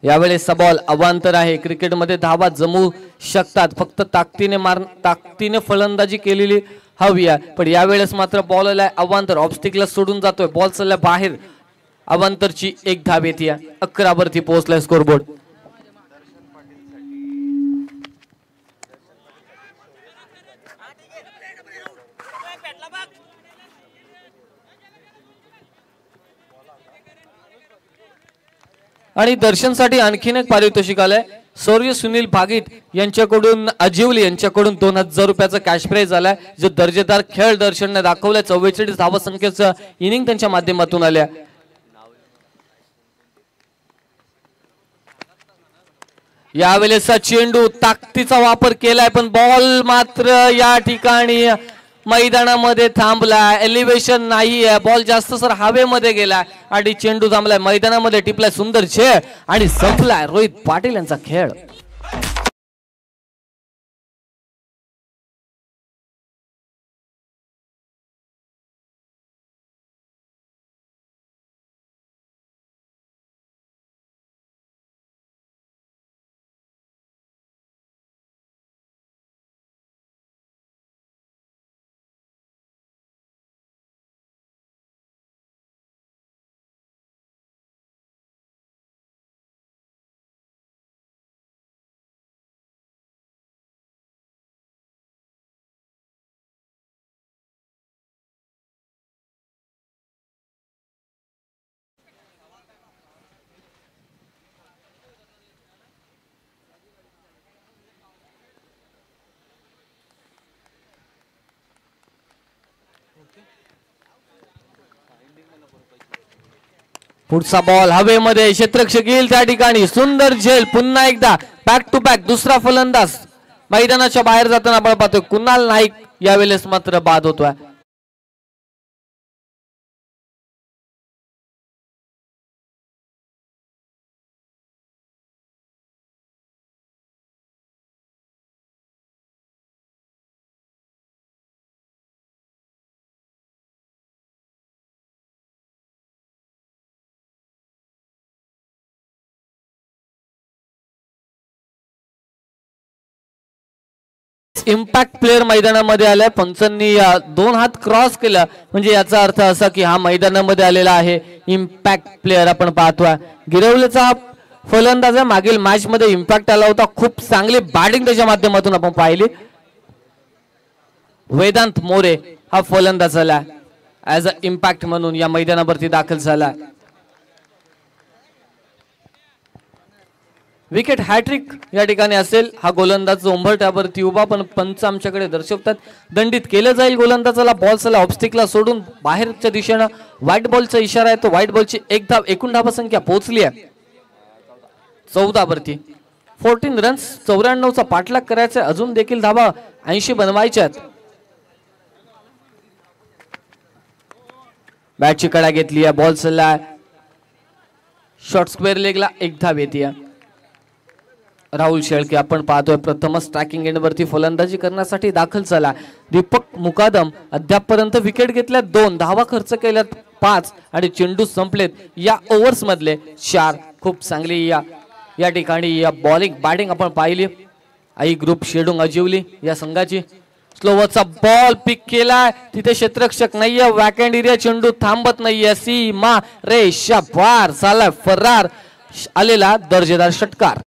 यावेळेस बॉल अवांतर आहे. क्रिकेटमध्ये धावा जमू शकतात फक्त ताकदीने फलंदाजी केलेली हवी आहे. पण यावेळेस मात्र बॉल आलाय अवांतर. ऑब्स्टिकला सोडून जातोय. बॉल चाललाय बाहेर. अवांतरची 1 धाव येते. 11 वरती पोहोचलाय स्कोरबोर्ड. आणि दर्शनसाठी आणखीन एक पारितोषिक आलंय. शौर्य सुनील भागीत यांच्याकडून अजिवली यांच्याकडून 2000 रुपयाचा कॅश प्राइज आलाय. जो दर्जेदार खेळ दर्शनने दाखवलाय. 44 धावसंख्येचं इनिंग त्यांच्या माध्यमातून आल्या. यावेळेचा चेंडू ताकदीचा वापर केलाय पण बॉल मात्र या ठिकाणी मैदानामध्ये थांबला. एलिव्हेशन नाही आहे. बॉल जास्त सर हवेमध्ये गेला आणि चेंडू थांबलाय. मैदानामध्ये टिपलाय. सुंदर खेळ आणि संपलाय रोहित पाटील यांचा खेळ. पुढचा बॉल हवेमध्ये, क्षेत्ररक्षक येईल त्या ठिकाणी, सुंदर झेल. पुन्हा एकदा बॅक टू बॅक दुसरा फलंदाज मैदानाच्या बाहेर जाताना आपण पाहतोय. कुणाल नाईक यावेळेस मात्र बाद होतोय. इम्पॅक्ट प्लेअर मैदानामध्ये आलाय. पंचांनी 2 हात क्रॉस केला म्हणजे याचा अर्थ असा की हा मैदानामध्ये आलेला आहे इम्पॅक्ट प्लेअर. आपण पाहतोय गिरवलेचा हा फलंदाज आहे. मागील मॅच मध्ये इम्पॅक्ट आला होता. खूप चांगली बॅटिंग त्याच्या माध्यमातून आपण पाहिली. वेदांत मोरे हा फलंदाज आला ऍज अ इम्पॅक्ट म्हणून या मैदानावरती दाखल झाला. विकेट हॅट्रिक या ठिकाणी असेल. हा गोलंदाज उंबरठ्यावरती उभा, पण पंच आमच्याकडे दर्शवतात दंडित केलं जाईल गोलंदाजाला. बॉल्सला ऑब्स्टिकला सोडून बाहेरच्या दिशेनं व्हाईट बॉलचा इशारा आहे. तो व्हाईट बॉलची एक धाव, एकूण धावा संख्या पोहोचली आहे 14 वरती. 14 रन्स, 94चा पाठलाग करायचा. अजून देखील धावा 80 बनवायच्या आहेत. बॅटची कडा घेतली आहे. बॉल चालला शॉर्ट स्क्वेअर लेगला, एक धाव येते. राहुल शेळके आपण पाहतोय प्रथमच स्ट्रायकिंग एंड वरती फलंदाजी करण्यासाठी दाखल झाला. दीपक मुकादम अद्यापपर्यंत विकेट घेतल्या 2, धावा खर्च केल्यात 5 आणि चेंडू संपलेत या ओव्हर्स मधले 4. खूप चांगली या ठिकाणी या बॉलिंग बॅटिंग आपण पाहिली. आई ग्रुप शेडूंग अजिवली या संघाची. स्लोवरचा बॉल पिक केलाय. तिथे क्षेत्ररक्षक नाहीये. वॅकंड एरिया, चेंडू थांबत नाहीये. सीमा रेषा पार झाला फरार. आलेला दर्जेदार षटकार.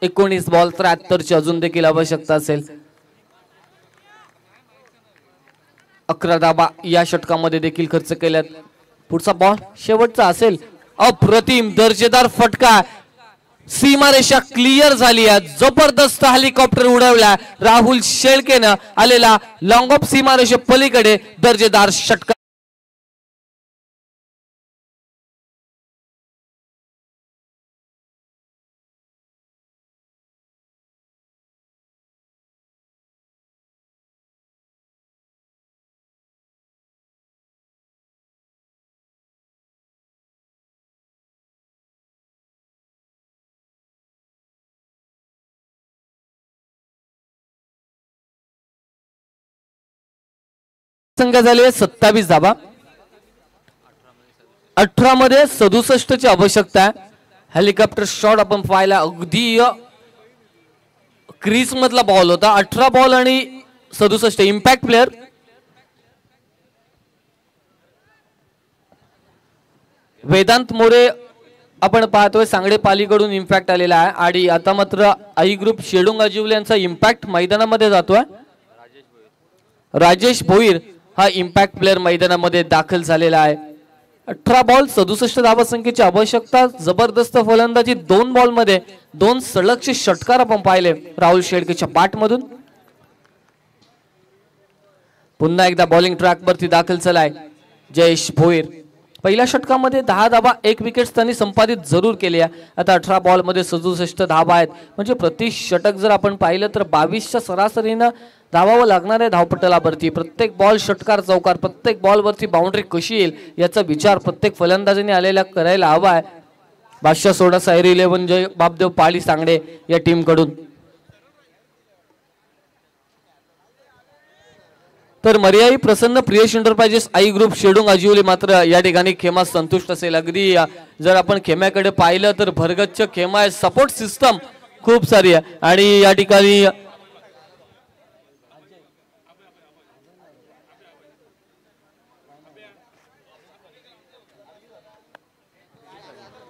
एकोणीस बॉल 73ची अजून देखील आवश्यकता असेल. 11 धावा या षटकामध्ये देखील खर्च केल्यात. पुढचा बॉल शेवटचा असेल. अप्रतिम दर्जेदार फटका. सीमारेषा क्लिअर झाली आहे. जबरदस्त हेलिकॉप्टर उडवला राहुल शेळकेनं. आलेला लॉंग ऑफ सीमारेषे पलीकडे दर्जेदार षटकार. संख्या झाली 27 धावा. 18 मध्ये 67 ची आवश्यकता आहे. हेलिकॉप्टर शॉट आपण पाहिला. अगदी क्रीज मधला बॉल होता. 18 बॉल आणि 67. Impact player. वेदांत मोरे आपण पाहतोय सांगडे पालीकडून इम्पॅक्ट आलेला आहे. आणि आता मात्र आई ग्रुप शेडूंग अजिवले यांचा इम्पॅक्ट मैदानामध्ये जातोय. राजेश भोईर हा इम्पॅक्ट प्लेअर मैदानामध्ये दाखल झालेला आहे. 18 बॉल 67 धावा संख्येची आवश्यकता. जबरदस्त फलंदाजी. 2 बॉल मध्ये 2 सलगचे षटकार आपण पाहिले राहुल शेळकेच्या बॅट मधून. पुन्हा एकदा बॉलिंग ट्रॅक वरती दाखल झालाय जयेश भोईर. पहिल्या षटकामध्ये 10 धावा 1 विकेट त्यांनी संपादित जरूर केल्या. आता 18 बॉल मध्ये 67 धावा आहेत. म्हणजे प्रति षटक जर आपण पाहिलं तर 22च्या सरासरीनं धावावं लागणार आहे धावपटलावरती. प्रत्येक बॉल षटकार चौकार. प्रत्येक बॉल वरती बाउंड्री कशी येईल याचा विचार प्रत्येक फलंदाजाने आलेला करायला हवा आहे. बादशाह सोडा सायरी 11 जय बापदेव पाळी सांगडे या टीम कडून. तर मर्याई प्रसन्न प्रियश एंटरप्राइजेस आई ग्रुप शेडूंग अजिवली मात्र या ठिकाणी खेमा संतुष्ट असेल. अगदी जर आपण खेम्याकडे पाहिलं तर भरगच्च खेमा आहे. सपोर्ट सिस्टम खूप सारी आहे. आणि या ठिकाणी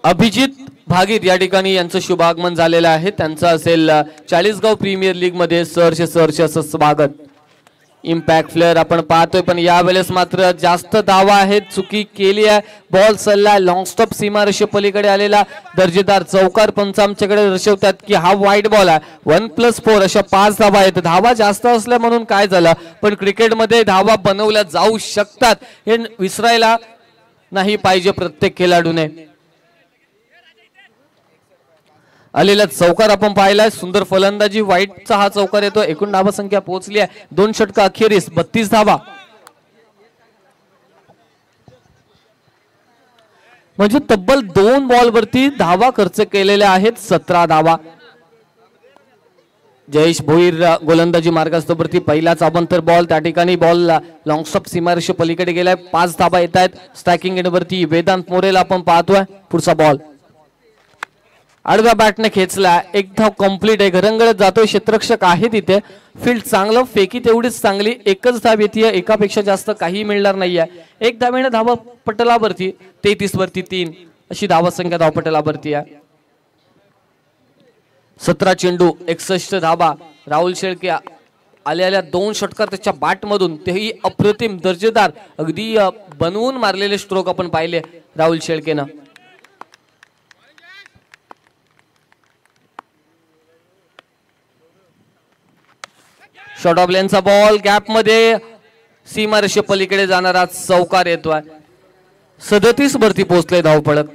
अभिजित भागीत या ठिकाणी यांचं शुभ आगमन झालेलं आहे. त्यांचं असेल चाळीसगाव प्रीमियर लीग मध्ये सहर्ष असं स्वागत. इम्पॅक्ट प्लेअर आपण पाहतोय, पण यावेळेस मात्र जास्त धावा आहेत. चुकी केली आहे. बॉल सल्ला लॉंग स्टॉप सीमारेषे पलीकडे आलेला दर्जेदार चौकार पंच आमच्याकडे दर्शवतात की हा वाईट बॉल आहे. 1+4 अशा 5 धावा आहेत. धावा जास्त असल्या म्हणून काय झालं, पण क्रिकेटमध्ये धावा बनवल्या जाऊ शकतात हे विसरायला नाही पाहिजे प्रत्येक खेळाडूने. आलेला चौकार आपण पाहिलाय. सुंदर फलंदाजी, वाईटचा हा चौकार येतो. एकूण धावा संख्या पोहोचली आहे 2 षटक अखेरीस 32 धावा. म्हणजे तब्बल 2 बॉलवरती धावा खर्च केलेल्या आहेत. 17 धावा. जयेश भोईर गोलंदाजी मार्गस्थावरती पहिलाच अबंतर बॉल. त्या ठिकाणी बॉल लॉंग स्टॉप सीमारेषे पलीकडे गेलाय. 5 धावा येत आहेत. स्ट्रायकिंग एंडवरती वेदांत मोरेला आपण पाहतोय. पुढचा बॉल आडव्या बॅटने खेचला. एक धाव कंप्लीट आहे. घरंगळत जातोय. क्षेत्ररक्षक आहे तिथे. फील्ड चांगलं, फेकी तेवढीच चांगली. एकच धाव येते. एकापेक्षा जास्त काही मिळणार नाहीये. एक धावेने धावा पटलावरती 33 वरती 3 अशी धावा संख्या धावपटलावरती आहे. 17 चेंडू 61 धावा. राहुल शेळके आलेल्या 2 षटकार त्याच्या बॅट मधून, तेही अप्रतिम दर्जेदार अगदी बनवून मारलेले स्ट्रोक आपण पाहिले राहुल शेळकेनं. शॉर्ट ऑफ लेनचा बॉल गॅप मध्ये सीमारेषे पलीकडे जाणारा चौकार येतोय. 37 वरती पोहोचले धावपळक.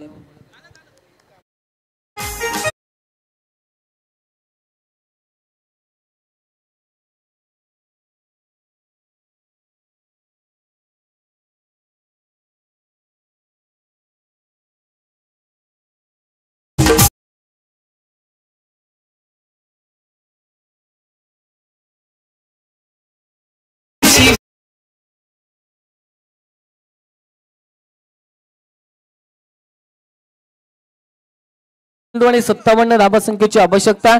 आणि 57 धावा संख्येची आवश्यकता.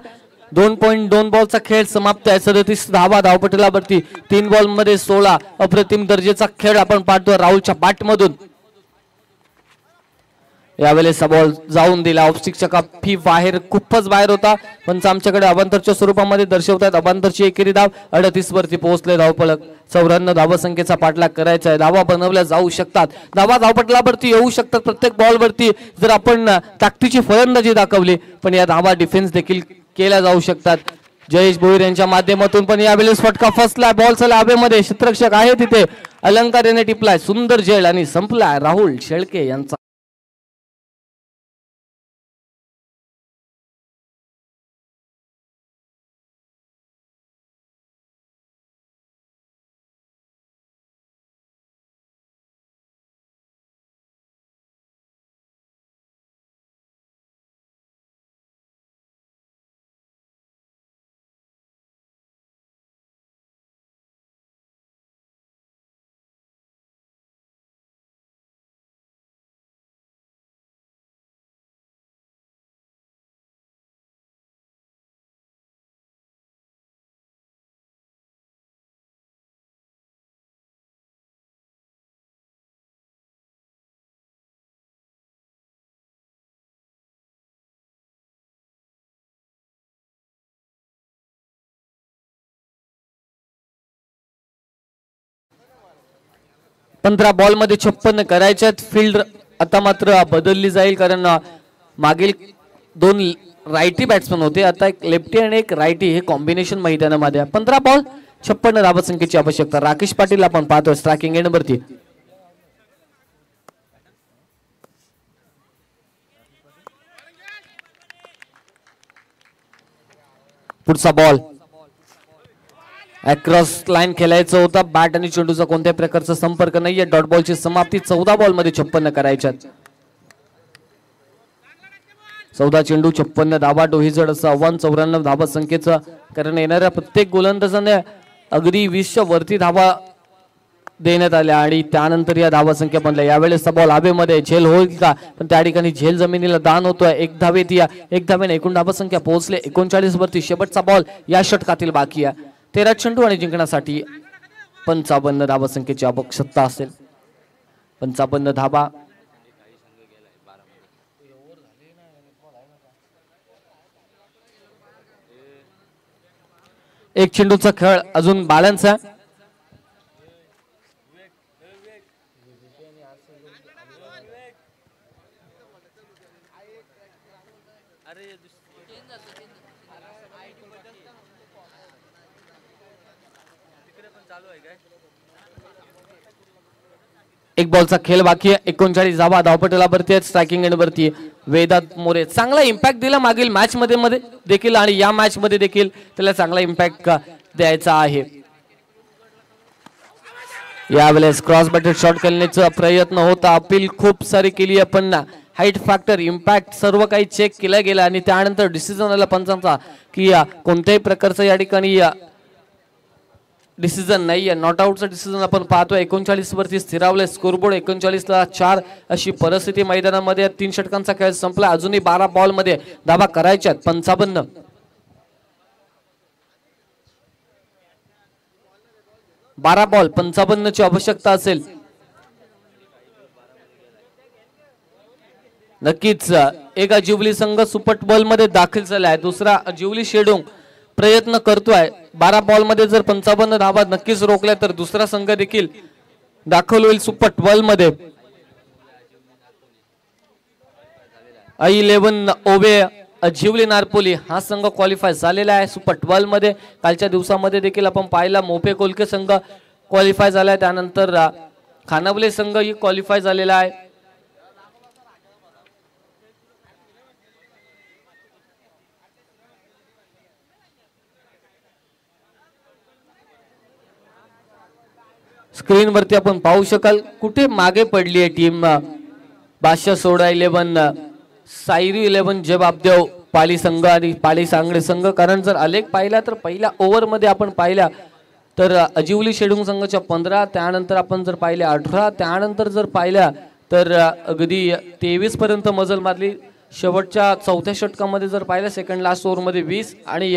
2.2 बॉलचा खेळ समाप्त आहे. 37 धावा धावपटलावरती. 3 बॉल मध्ये 16 अप्रतिम दर्जेचा खेळ आपण पाहतोय राहुलच्या बॅट मधून. यावेळेस बॉल जाऊन दिला. ऑफस्टिकच्या काफी बाहेर, खूपच बाहेर होता. पण आमच्याकडे अबांतरच्या स्वरूपामध्ये दर्शवतात. अबांतरची एकेरी धाव 38 वरती पोहोचले धावपळक. 54 धावा संख्येचा पाठलाग करायचा आहे. धावा बनवल्या जाऊ शकतात. धावा धावपटलावरती येऊ शकतात प्रत्येक बॉलवरती जर आपण ताकदीची फलंदाजी दाखवली. पण या धावा डिफेन्स देखील केल्या जाऊ शकतात. जयेश भोईर यांच्या माध्यमातून. पण यावेळेस फटका फसला. बॉल चला हवेमध्ये. क्षेत्ररक्षक आहे तिथे. अलंकार याने टिपलाय. सुंदर झेल आणि संपलाय राहुल शेळके यांचा. पंधरा बॉल मध्ये 56 करायच्यात. फील्ड आता मात्र बदलली जाईल, कारण मागील 2 रायटी बॅट्समन होते, आता एक लेफ्टी आणि एक रायटी हे कॉम्बिनेशन मैदानामध्ये. 15 बॉल 56 धावा संख्येची आवश्यकता. राकेश पाटील आपण पाहतोय स्ट्रायकिंग एंड वरती. पुढचा बॉल अक्रॉस लाईन खेळायचं होता. बॅट आणि चेंडूचा कोणत्याही प्रकारचा संपर्क नाहीये. डॉट बॉलची समाप्ती. 14 बॉल मध्ये 56 करायच्यात. 14 चेंडू 56 धावा. डोहीजड असं आव्हान 94 धावा संख्येचं, कारण येणाऱ्या प्रत्येक गोलंदाजाने अगदी 20च्या वरती धावा देण्यात आल्या आणि त्यानंतर या धावा संख्या बनल्या. यावेळेसचा बॉल हवेमध्ये. झेल होईल का? पण त्या ठिकाणी झेल जमिनीला दान होतोय. 1 धावेत या 1 धावेने एकूण धावा संख्या पोहोचले 39 वरती. शेवटचा बॉल या षटकातील बाकी आहे. 13 चेंडू आणि जिंकण्यासाठी 55 धावा संख्येची आवश्यकता असेल. 55 धावा. एक चेंडूचा खेळ अजून बॅलन्स आहे. एक बॉलचा खेळ बाकी आहे. 39 धावा धावपटलावरती आहेत. स्ट्रायकिंग एंडवरती वेदांत मोरे चांगला इम्पॅक्ट दिला मागील मॅच मध्ये देखील आणि या मॅच मध्ये देखील त्याला चांगला इम्पॅक्ट द्यायचा आहे. यावेळेस क्रॉस बॅटेड शॉट खेळण्याचा प्रयत्न होता. अपील खूप सारी केली आहे पण हाईट फॅक्टर इम्पॅक्ट सर्व काही चेक केलं गेलं आणि त्यानंतर डिसिजन आला पंचांचा की कोणत्याही प्रकारचं या ठिकाणी डिसिजन नाहीये. नॉट आउटचा डिसिजन आपण पाहतोय. 39 वरती स्थिरावले स्कोरबोर्ड 39ला 4 अशी परिस्थिती मैदानामध्ये. 3 षटकांचा खेळ संपला. अजूनही 12 बॉल मध्ये धावा करायच्यात. 55 12 बॉल 55 ची आवश्यकता असेल. नक्कीच एक अजिवली संघ सुपट बॉल मध्ये दाखल झालाय. दुसरा अजिवली शेडोंग प्रयत्न करतोय. 12 बॉल मध्ये जर 55 धावा नक्कीच रोखल्या तर दुसरा संघ देखील दाखल होईल सुपट बॉल मध्ये. 11 ओबे अजिवली नारपोली हा संघ क्वालिफाय झालेला आहे सुपट बॉल मध्ये. कालच्या दिवसामध्ये देखील आपण पाहिला मोपे कोलके संघ क्वालिफाय झालाय. त्यानंतर खानावले संघ ही क्वालिफाय झालेला आहे. स्क्रीन वरती आपण पाहू शकाल कुठे मागे पडली आहे टीम. बादशाह सोडा 11 सायरी 11 जवाबदेव पाली संघ आणि पाली सांगडे संघ. कारण जर आलेख पाहिला तर पहिल्या ओव्हर मध्ये आपण पाहिला तर अजिवली शेडुंग संघाच्या 15, त्यानंतर आपण जर पाहिल्या 18, त्यानंतर जर पाहिल्या तर अगदी 23 पर्यंत मजल मारली. शेवटच्या चौथ्या षटकामध्ये जर पाहिलं सेकंड लास्ट ओव्हर मध्ये 20 आणि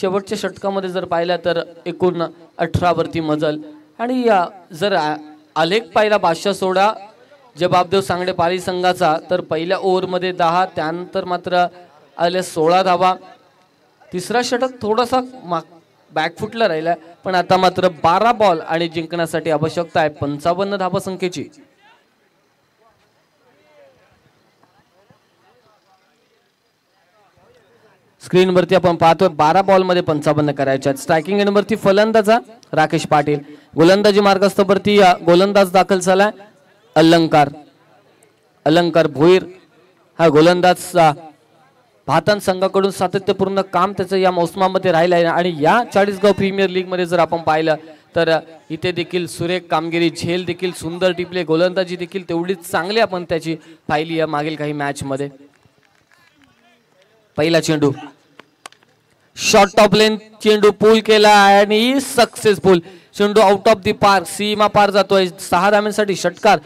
शेवटच्या षटकामध्ये जर पाहिला तर एकूण 18 वरती मजल. आणि जर आलेख पाहिला बादशाह सोडा जवाबदेव सांगडे पाली संघाचा तर पहिल्या ओव्हर मध्ये 10, त्यानंतर मात्र आले 16 धावा. तिसरा षटक थोडासा बॅकफुटला राहिला पण आता मात्र 12 बॉल आणि जिंकण्यासाठी आवश्यकता आहे 55 धावा संख्येची. स्क्रीन वरती आपण पाहतोय 12 बॉल मध्ये 55 करायच्या. स्ट्रायकिंग एंड वरती फलंदाजा राकेश पाटील. गोलंदाजी मार्गस्थावरती गोलंदाज दाखल झालाय अलंकार भोईर. हा गोलंदाज भातन संघाकडून सातत्यपूर्ण काम त्याचं या मोसमामध्ये राहिलं आहे. आणि या चाळीसगाव प्रीमियर लीग मध्ये जर आपण पाहिलं तर इथे देखील सुरेख कामगिरी. झेल देखील सुंदर टिपले. गोलंदाजी देखील तेवढीच चांगली आपण त्याची पाहिली आहे मागील काही मॅच मध्ये. पहिला चेंडू शॉर्ट टॉप लेन चेंडू पूल केला आणि सक्सेसफुल. चेंडू आउट ऑफ दी पार सीमा पार जातोय. 6 धाव्यांसाठी षटकार.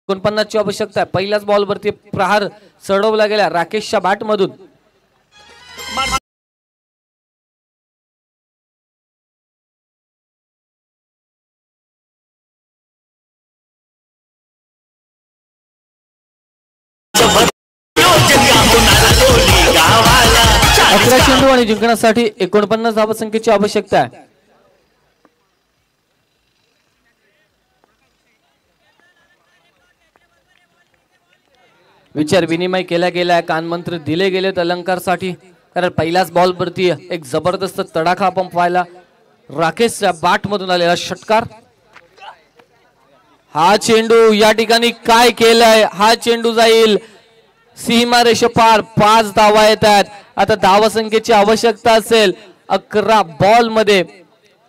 49 ची आवश्यकता आहे. पहिल्याच बॉल वरती प्रहार चढवला गेला राकेशच्या बॅट मधून. अकरा चेंडू आणि जिंकण्यासाठी 49 धावा संख्येची आवश्यकता आहे. विचार विनिमय केला गेलाय. कानमंत्र दिले गेलेत अलंकारसाठी. कारण पहिल्याच बॉल वरती एक जबरदस्त तडाखा आपण पाहिला. राकेशच्या बॅट मधून आलेला षटकार. हा चेंडू या ठिकाणी काय केलाय. हा चेंडू जाईल सीमा रेषेपार. 5 धावा येतात. आता धावा संख्येची आवश्यकता असेल 11 बॉल मध्ये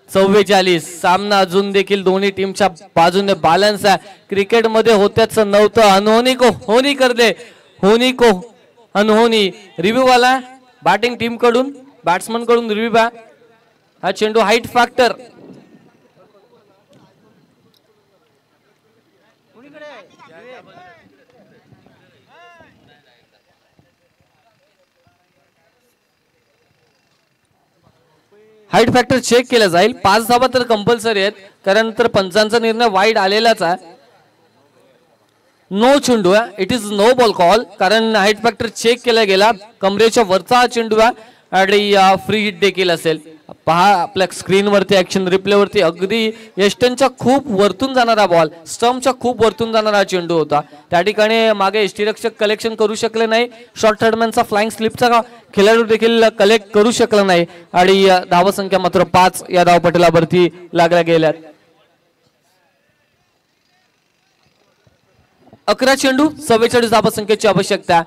44. सामना अजून देखील दोन्ही टीमच्या बाजूने बॅलन्स आहे. क्रिकेट मध्ये होत्याच नव्हतं. अनहोनी को होनी कर दे. होनी को अनहोनी. रिव्ह्यू आला बॅटिंग टीम कडून बॅट्समन कडून रिव्ह्यू आहे. हा चेंडू height factor. Height factor check केला जाईल. 5 धावा तर कंपल्सरी आहेत कारण तर पंचांचा निर्णय वाईड आलेलाच आहे. नो चेंडू आहे. It is no ball call. कारण हाईट फॅक्टर चेक केला गेला. कमरेच्या वरचा हा चेंडू आहे आणि फ्री हिट देखील असेल. पहा आपल्या स्क्रीनवरती ऍक्शन रिप्लेवरती अगदी एस्टनच्या खूप वरतून जाणारा बॉल, स्टंपच्या खूप वरतून जाणारा चेंडू होता. त्या ठिकाणी मागे यष्टीरक्षक कलेक्शन करू शकले नाही. शॉर्ट थर्डमॅनचा फ्लाइंग स्लिपचा खेळाडू देखील कलेक्ट करू शकला नाही आणि धावसंख्या मात्र 5 या धावपटलावरती लागल्या गेल्यात. 11 चेंडू 44 धावसंख्येची आवश्यकता.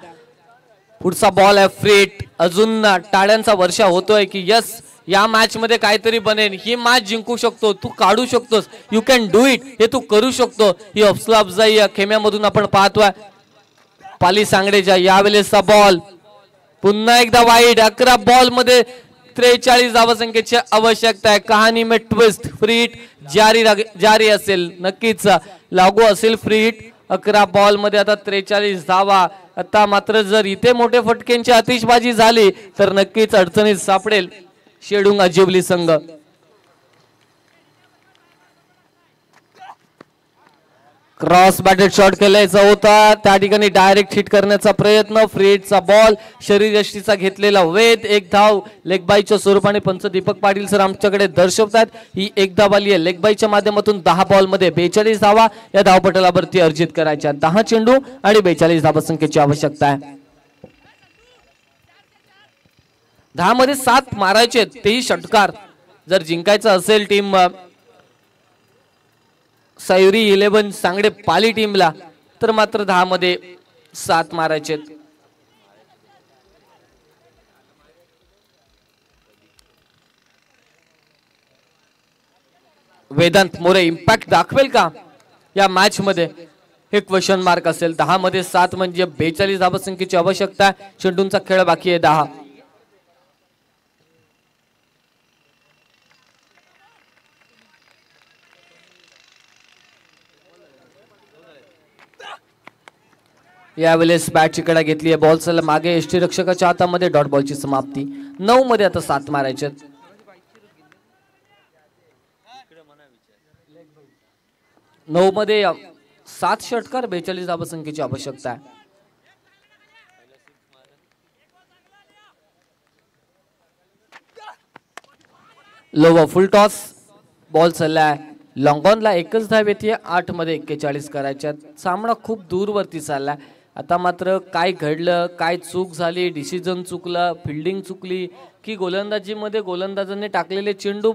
पुढचा बॉल आहे फ्रेट. अजून टाळ्यांचा वर्षा होतोय की यस या मॅच मध्ये काहीतरी बनेल, ही मॅच जिंकू शकतो, तू काढू शकतोस, यू कॅन डू इट, हे तू करू शकतो. ही हौसला अफजाई खेम्यामधून आपण पाहतोय. पाली सांगडेच्या यावेळेसचा बॉल पुन्हा एकदा वाईड. 11 बॉल मध्ये 43 धावसंख्येची आवश्यकता आहे. कहाणी में ट्विस्ट. फ्री हिट जारी असेल, नक्कीच लागू असेल फ्री हिट. 11 बॉल मध्ये आता 43 धावा. आता मात्र जर इथे मोठे फटक्यांची आतिषबाजी झाली तर नक्कीच अडचणीत सापडेल शेडूंग अजिवली संघ. क्रॉस बॅटेड शॉट खेळायचा होता, त्या ठिकाणी डायरेक्ट हिट करण्याचा प्रयत्न. फ्रेडचा बॉल शरीरयष्टीचा घेतलेला वेध. एक धाव लेगबाईच्या स्वरूपाने पंच दीपक पाटील सर आमच्याकडे दर्शवतात. ही एक धाव आली आहे लेगबाईच्या माध्यमातून. 10 बॉल मध्ये 42 धावा या धावपटलावरती अर्जित करायच्या. 10 चेंडू आणि 42 धावसंख्येची आवश्यकता आहे. 10 मध्ये 7 मारायचे, तेही षटकार. जर जिंकायचं असेल टीम सयुरी 11 सांगडे पाली टीमला तर मात्र 10 मध्ये 7 मारायचे. वेदांत मोरे इम्पॅक्ट दाखवेल का या मॅच मध्ये, हे क्वेश्चन मार्क असेल. 10 मध्ये 7 म्हणजे 42 धावसंख्येची आवश्यकता. चेंडूंचा खेळ बाकी आहे 10. यावेळेस बॅटची कडा घेतली आहे. बॉल चला मागे यष्टीरक्षकाच्या हातामध्ये. डॉट बॉलची समाप्ती. 9 मध्ये आता 7 मारायचे. 9 मध्ये 7 षटकार 42 धावसंख्येची आवश्यकता आहे. लोवर फुल टॉस. बॉल चाललाय लॉंगॉनला. एकच धाव येते. 8 मध्ये 41 करायच्या. सामना खूप दूरवरती चाललाय. आता मात्र काय घडलं, काय चूक झाली, डिसिजन चुकला, फिल्डिंग चुकली की गोलंदाजीमध्ये गोलंदाजांनी टाकलेले चेंडू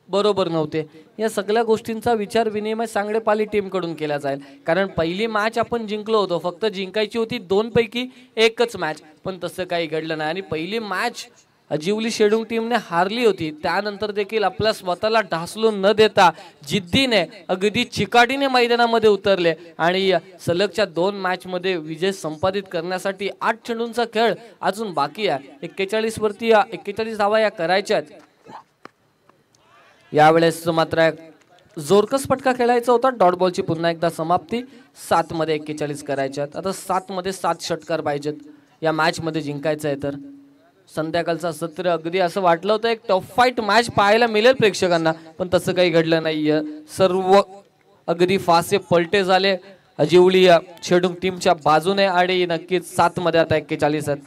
बरोबर नव्हते, या सगळ्या गोष्टींचा विचार विनिमय सांगडे पाली टीम कडून केला जाईल. कारण पहिली मॅच आपण जिंकलो होतो, फक्त जिंकायची होती 2 पैकी 1च मॅच, पण तसं काही घडलं नाही. आणि पहिली मॅच अजिवली शेडूंग टीमने हारली होती. त्यानंतर देखील आपल्या स्वतःला ढासलून न देता जिद्दीने अगदी चिकाटीने मैदानामध्ये उतरले आणि सलगच्या 2 मॅच मध्ये विजय संपादित करण्यासाठी 8 चेंडूंचा खेळ अजून बाकी आहे. 41 वरती 41 धावा या करायच्यात. यावेळेस मात्र जोरकस फटका खेळायचा होता. डॉट बॉलची पुन्हा एकदा समाप्ती. 7 मध्ये 41 करायच्यात. आता 7 मध्ये 7 षटकार पाहिजेत या मॅच मध्ये जिंकायचं आहे. तर संध्याकाळचा सत्र अगदी असं वाटलं होतं एक टफ फाईट मॅच पाहायला मिळेल प्रेक्षकांना, पण तसं काही घडलं नाहीये. सर्व अगदी फासे पलटे झाले अजिवली शेडूंग टीमच्या बाजूने आणि नक्कीच 7 मध्ये आता 41 आहेत.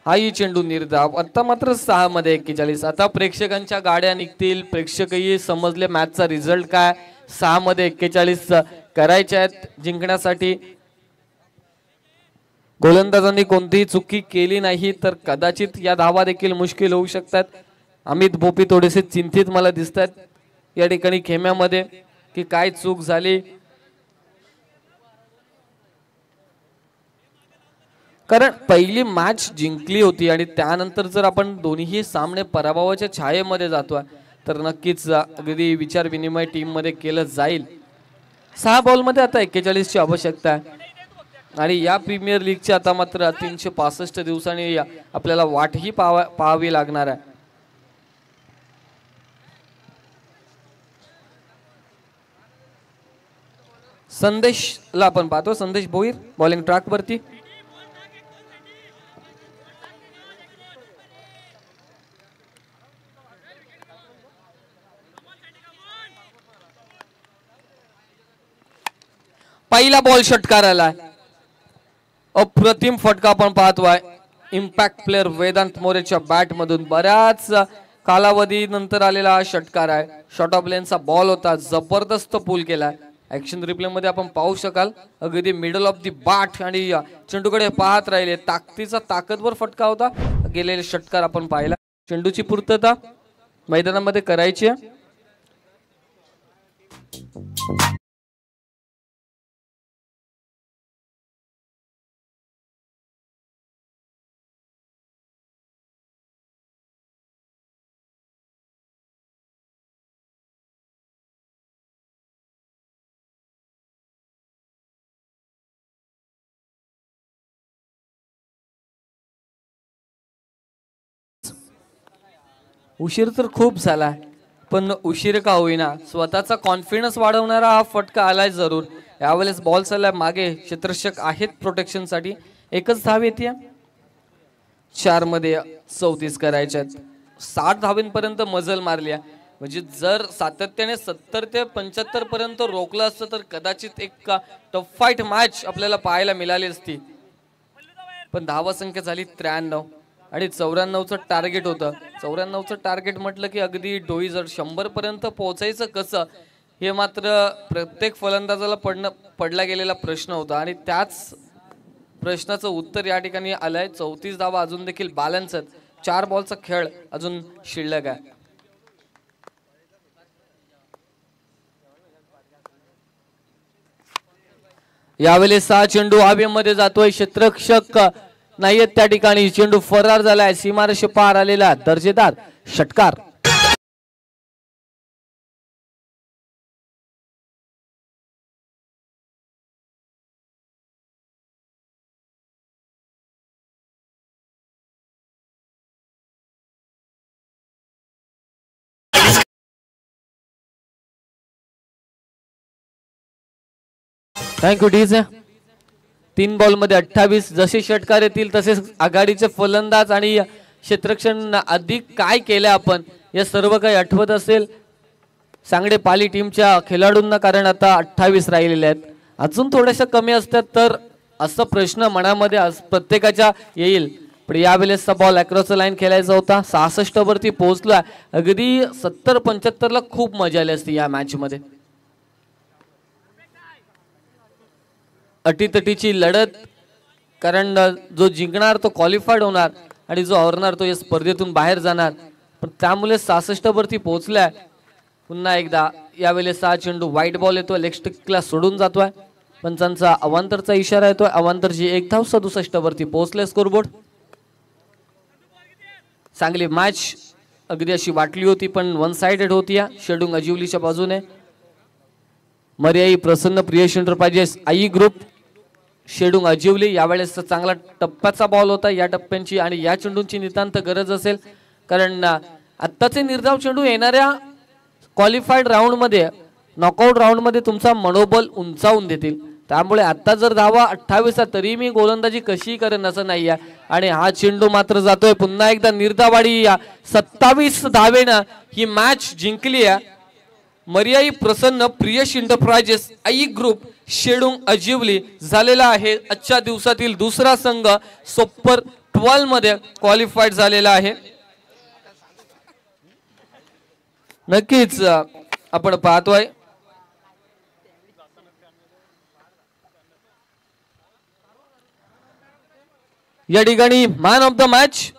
हाही चेंडू निर्धाव. आता मात्र 6 मध्ये 41. आता प्रेक्षकांच्या गाड्या निघतील, प्रेक्षकही समजले मॅचचा रिझल्ट काय. 6 मध्ये 41 करायचे आहेत जिंकण्यासाठी. गोलंदाजांनी कोणतीही चुकी केली नाही तर कदाचित या धावा देखील मुश्किल होऊ शकतात. अमित भोपी थोडेसे चिंतित मला दिसतात या ठिकाणी खेम्यामध्ये की काय चूक झाली. कारण पहिली मॅच जिंकली होती आणि त्यानंतर जर आपण दोन्ही सामने पराभवाच्या छायेमध्ये जातोय तर नक्कीच अगदी विचार विनिमय टीम मध्ये केलं जाईल. 6 बॉल मध्ये आता 41 ची आवश्यकता आहे आणि या प्रीमियर लीगची आता मात्र 365 दिवसांनी आपल्याला वाटही पाहावी लागणार आहे. संदेशला आपण पाहतो. संदेश भोईर बॉलिंग ट्रॅक वरती. पहिला बॉल षटकार आलाय. अप्रतिम फटका आपण पाहतोय. इम्पॅक्ट प्लेअर वेदांत मोरेच्या बॅट मधून बऱ्याच कालावधी नंतर आलेला हा षटकार आहे. शॉर्ट ऑफ लेनचा बॉल होता, जबरदस्त पूल केलाय. ऍक्शन रिप्ले मध्ये आपण पाहू शकाल अगदी मिडल ऑफ दी बॅट आणि चेंडूकडे पाहत राहिले. ताकदीचा ताकदवर फटका होता. गेलेले षटकार आपण पाहिला. चेंडूची पूर्तता मैदानामध्ये करायची आहे. उशीर तर खूप झाला पण उशीर का होईना स्वतःचा कॉन्फिडन्स वाढवणारा हा फटका आलाय जरूर. यावेळेस बॉल चाललाय मागे, क्षेत्ररक्षक आहेत प्रोटेक्शन साठी. एकच धाव येते. 4 मध्ये 34 करायच्या आहेत. 60 धावेंपर्यंत मजल मारली आहे. म्हणजे जर सातत्याने 70 ते 75 पर्यंत रोखलं असतं तर कदाचित एक टफ फाईट मॅच आपल्याला पाहायला मिळाली असती. पण धावा संख्या झाली 93 आणि 94चं टार्गेट होतं. 94चं टार्गेट म्हटलं की अगदी डोई. जर 100 पर्यंत पोहोचायचं कसं हे मात्र प्रत्येक फलंदाजाला पडला गेलेला प्रश्न होता आणि त्याच प्रश्नाचं उत्तर या ठिकाणी आलंय. 34 धावा अजून देखील बॅलन्स आहेत. 4 बॉलचा खेळ अजून शिल्लक आहे. यावेळेस 6 चेंडू हवेमध्ये जातोय. क्षेत्ररक्षक नाहीयेत त्या ठिकाणी. चेंडू फरार झालाय. सीमारेषे पार आलेला दर्जेदार षटकार. Thank you DJ. 3 बॉल मध्ये 28. जसे षटकार येतील तसेच आघाडीचे फलंदाज आणि क्षेत्ररक्षण अधिक काय केलं आपण या सर्व काही आठवत असेल सांगडे पाली टीमच्या खेळाडूंना. कारण आता 28 राहिलेले आहेत. अजून थोडेसे कमी असतात तर असा प्रश्न मनामध्ये प्रत्येकाच्या येईल. पण यावेळेसचा बॉल अक्रॉस लाईन खेळायचा होता. 66 वरती पोहोचला. अगदी 70-75 ला खूप मजा आली असती या मॅच मध्ये. अटीतटीची लढत. कारण जो जिंकणार तो क्वालिफाईड होणार आणि जो हरणार तो या स्पर्धेतून बाहेर जाणार. पण त्यामुळे 66 वरती पोहोचलाय. पुन्हा एकदा यावेळेस 6 चेंडू वाईट बॉल येतोय. लेग स्टिकला सोडून जातोय. पंचांचा अवांतरचा इशारा येतोय. अवांतरची 1 धाव 67 वरती पोहोचले स्कोरबोर्ड. चांगली मॅच अगदी अशी वाटली होती पण 1 साइडेड होती. शेडूंग अजिवलीच्या बाजूने. मर्याई प्रसन्न प्रियश एंटरप्राइजेस आई ग्रुप शेडूंग अजिवली. यावेळेस चांगला टप्प्याचा बॉल होता. या टप्प्यांची आणि या चेंडूंची नितांत गरज असेल. कारण आत्ताचे निर्धाव चेंडू येणाऱ्या क्वालिफाईड राऊंड मध्ये नॉकआउट राऊंड मध्ये तुमचा मनोबल उंचावून देतील. त्यामुळे आता जर धावा 28 तरी मी गोलंदाजी कशी करेन असं नाही आहे. आणि हा चेंडू मात्र जातोय पुन्हा एकदा निर्धावाडी. 27 धावेनं ही मॅच जिंकली आहे. मर्याई प्रसन्न प्रियश एंटरप्राइजेस आई ग्रुप शेडूंग अजिवली झालेला आहे. आजच्या दिवसातील दुसरा संघ सुपर 12 मध्ये क्वालिफाईड झालेला आहे. नक्कीच आपण पाहतोय या ठिकाणी मॅन ऑफ द मॅच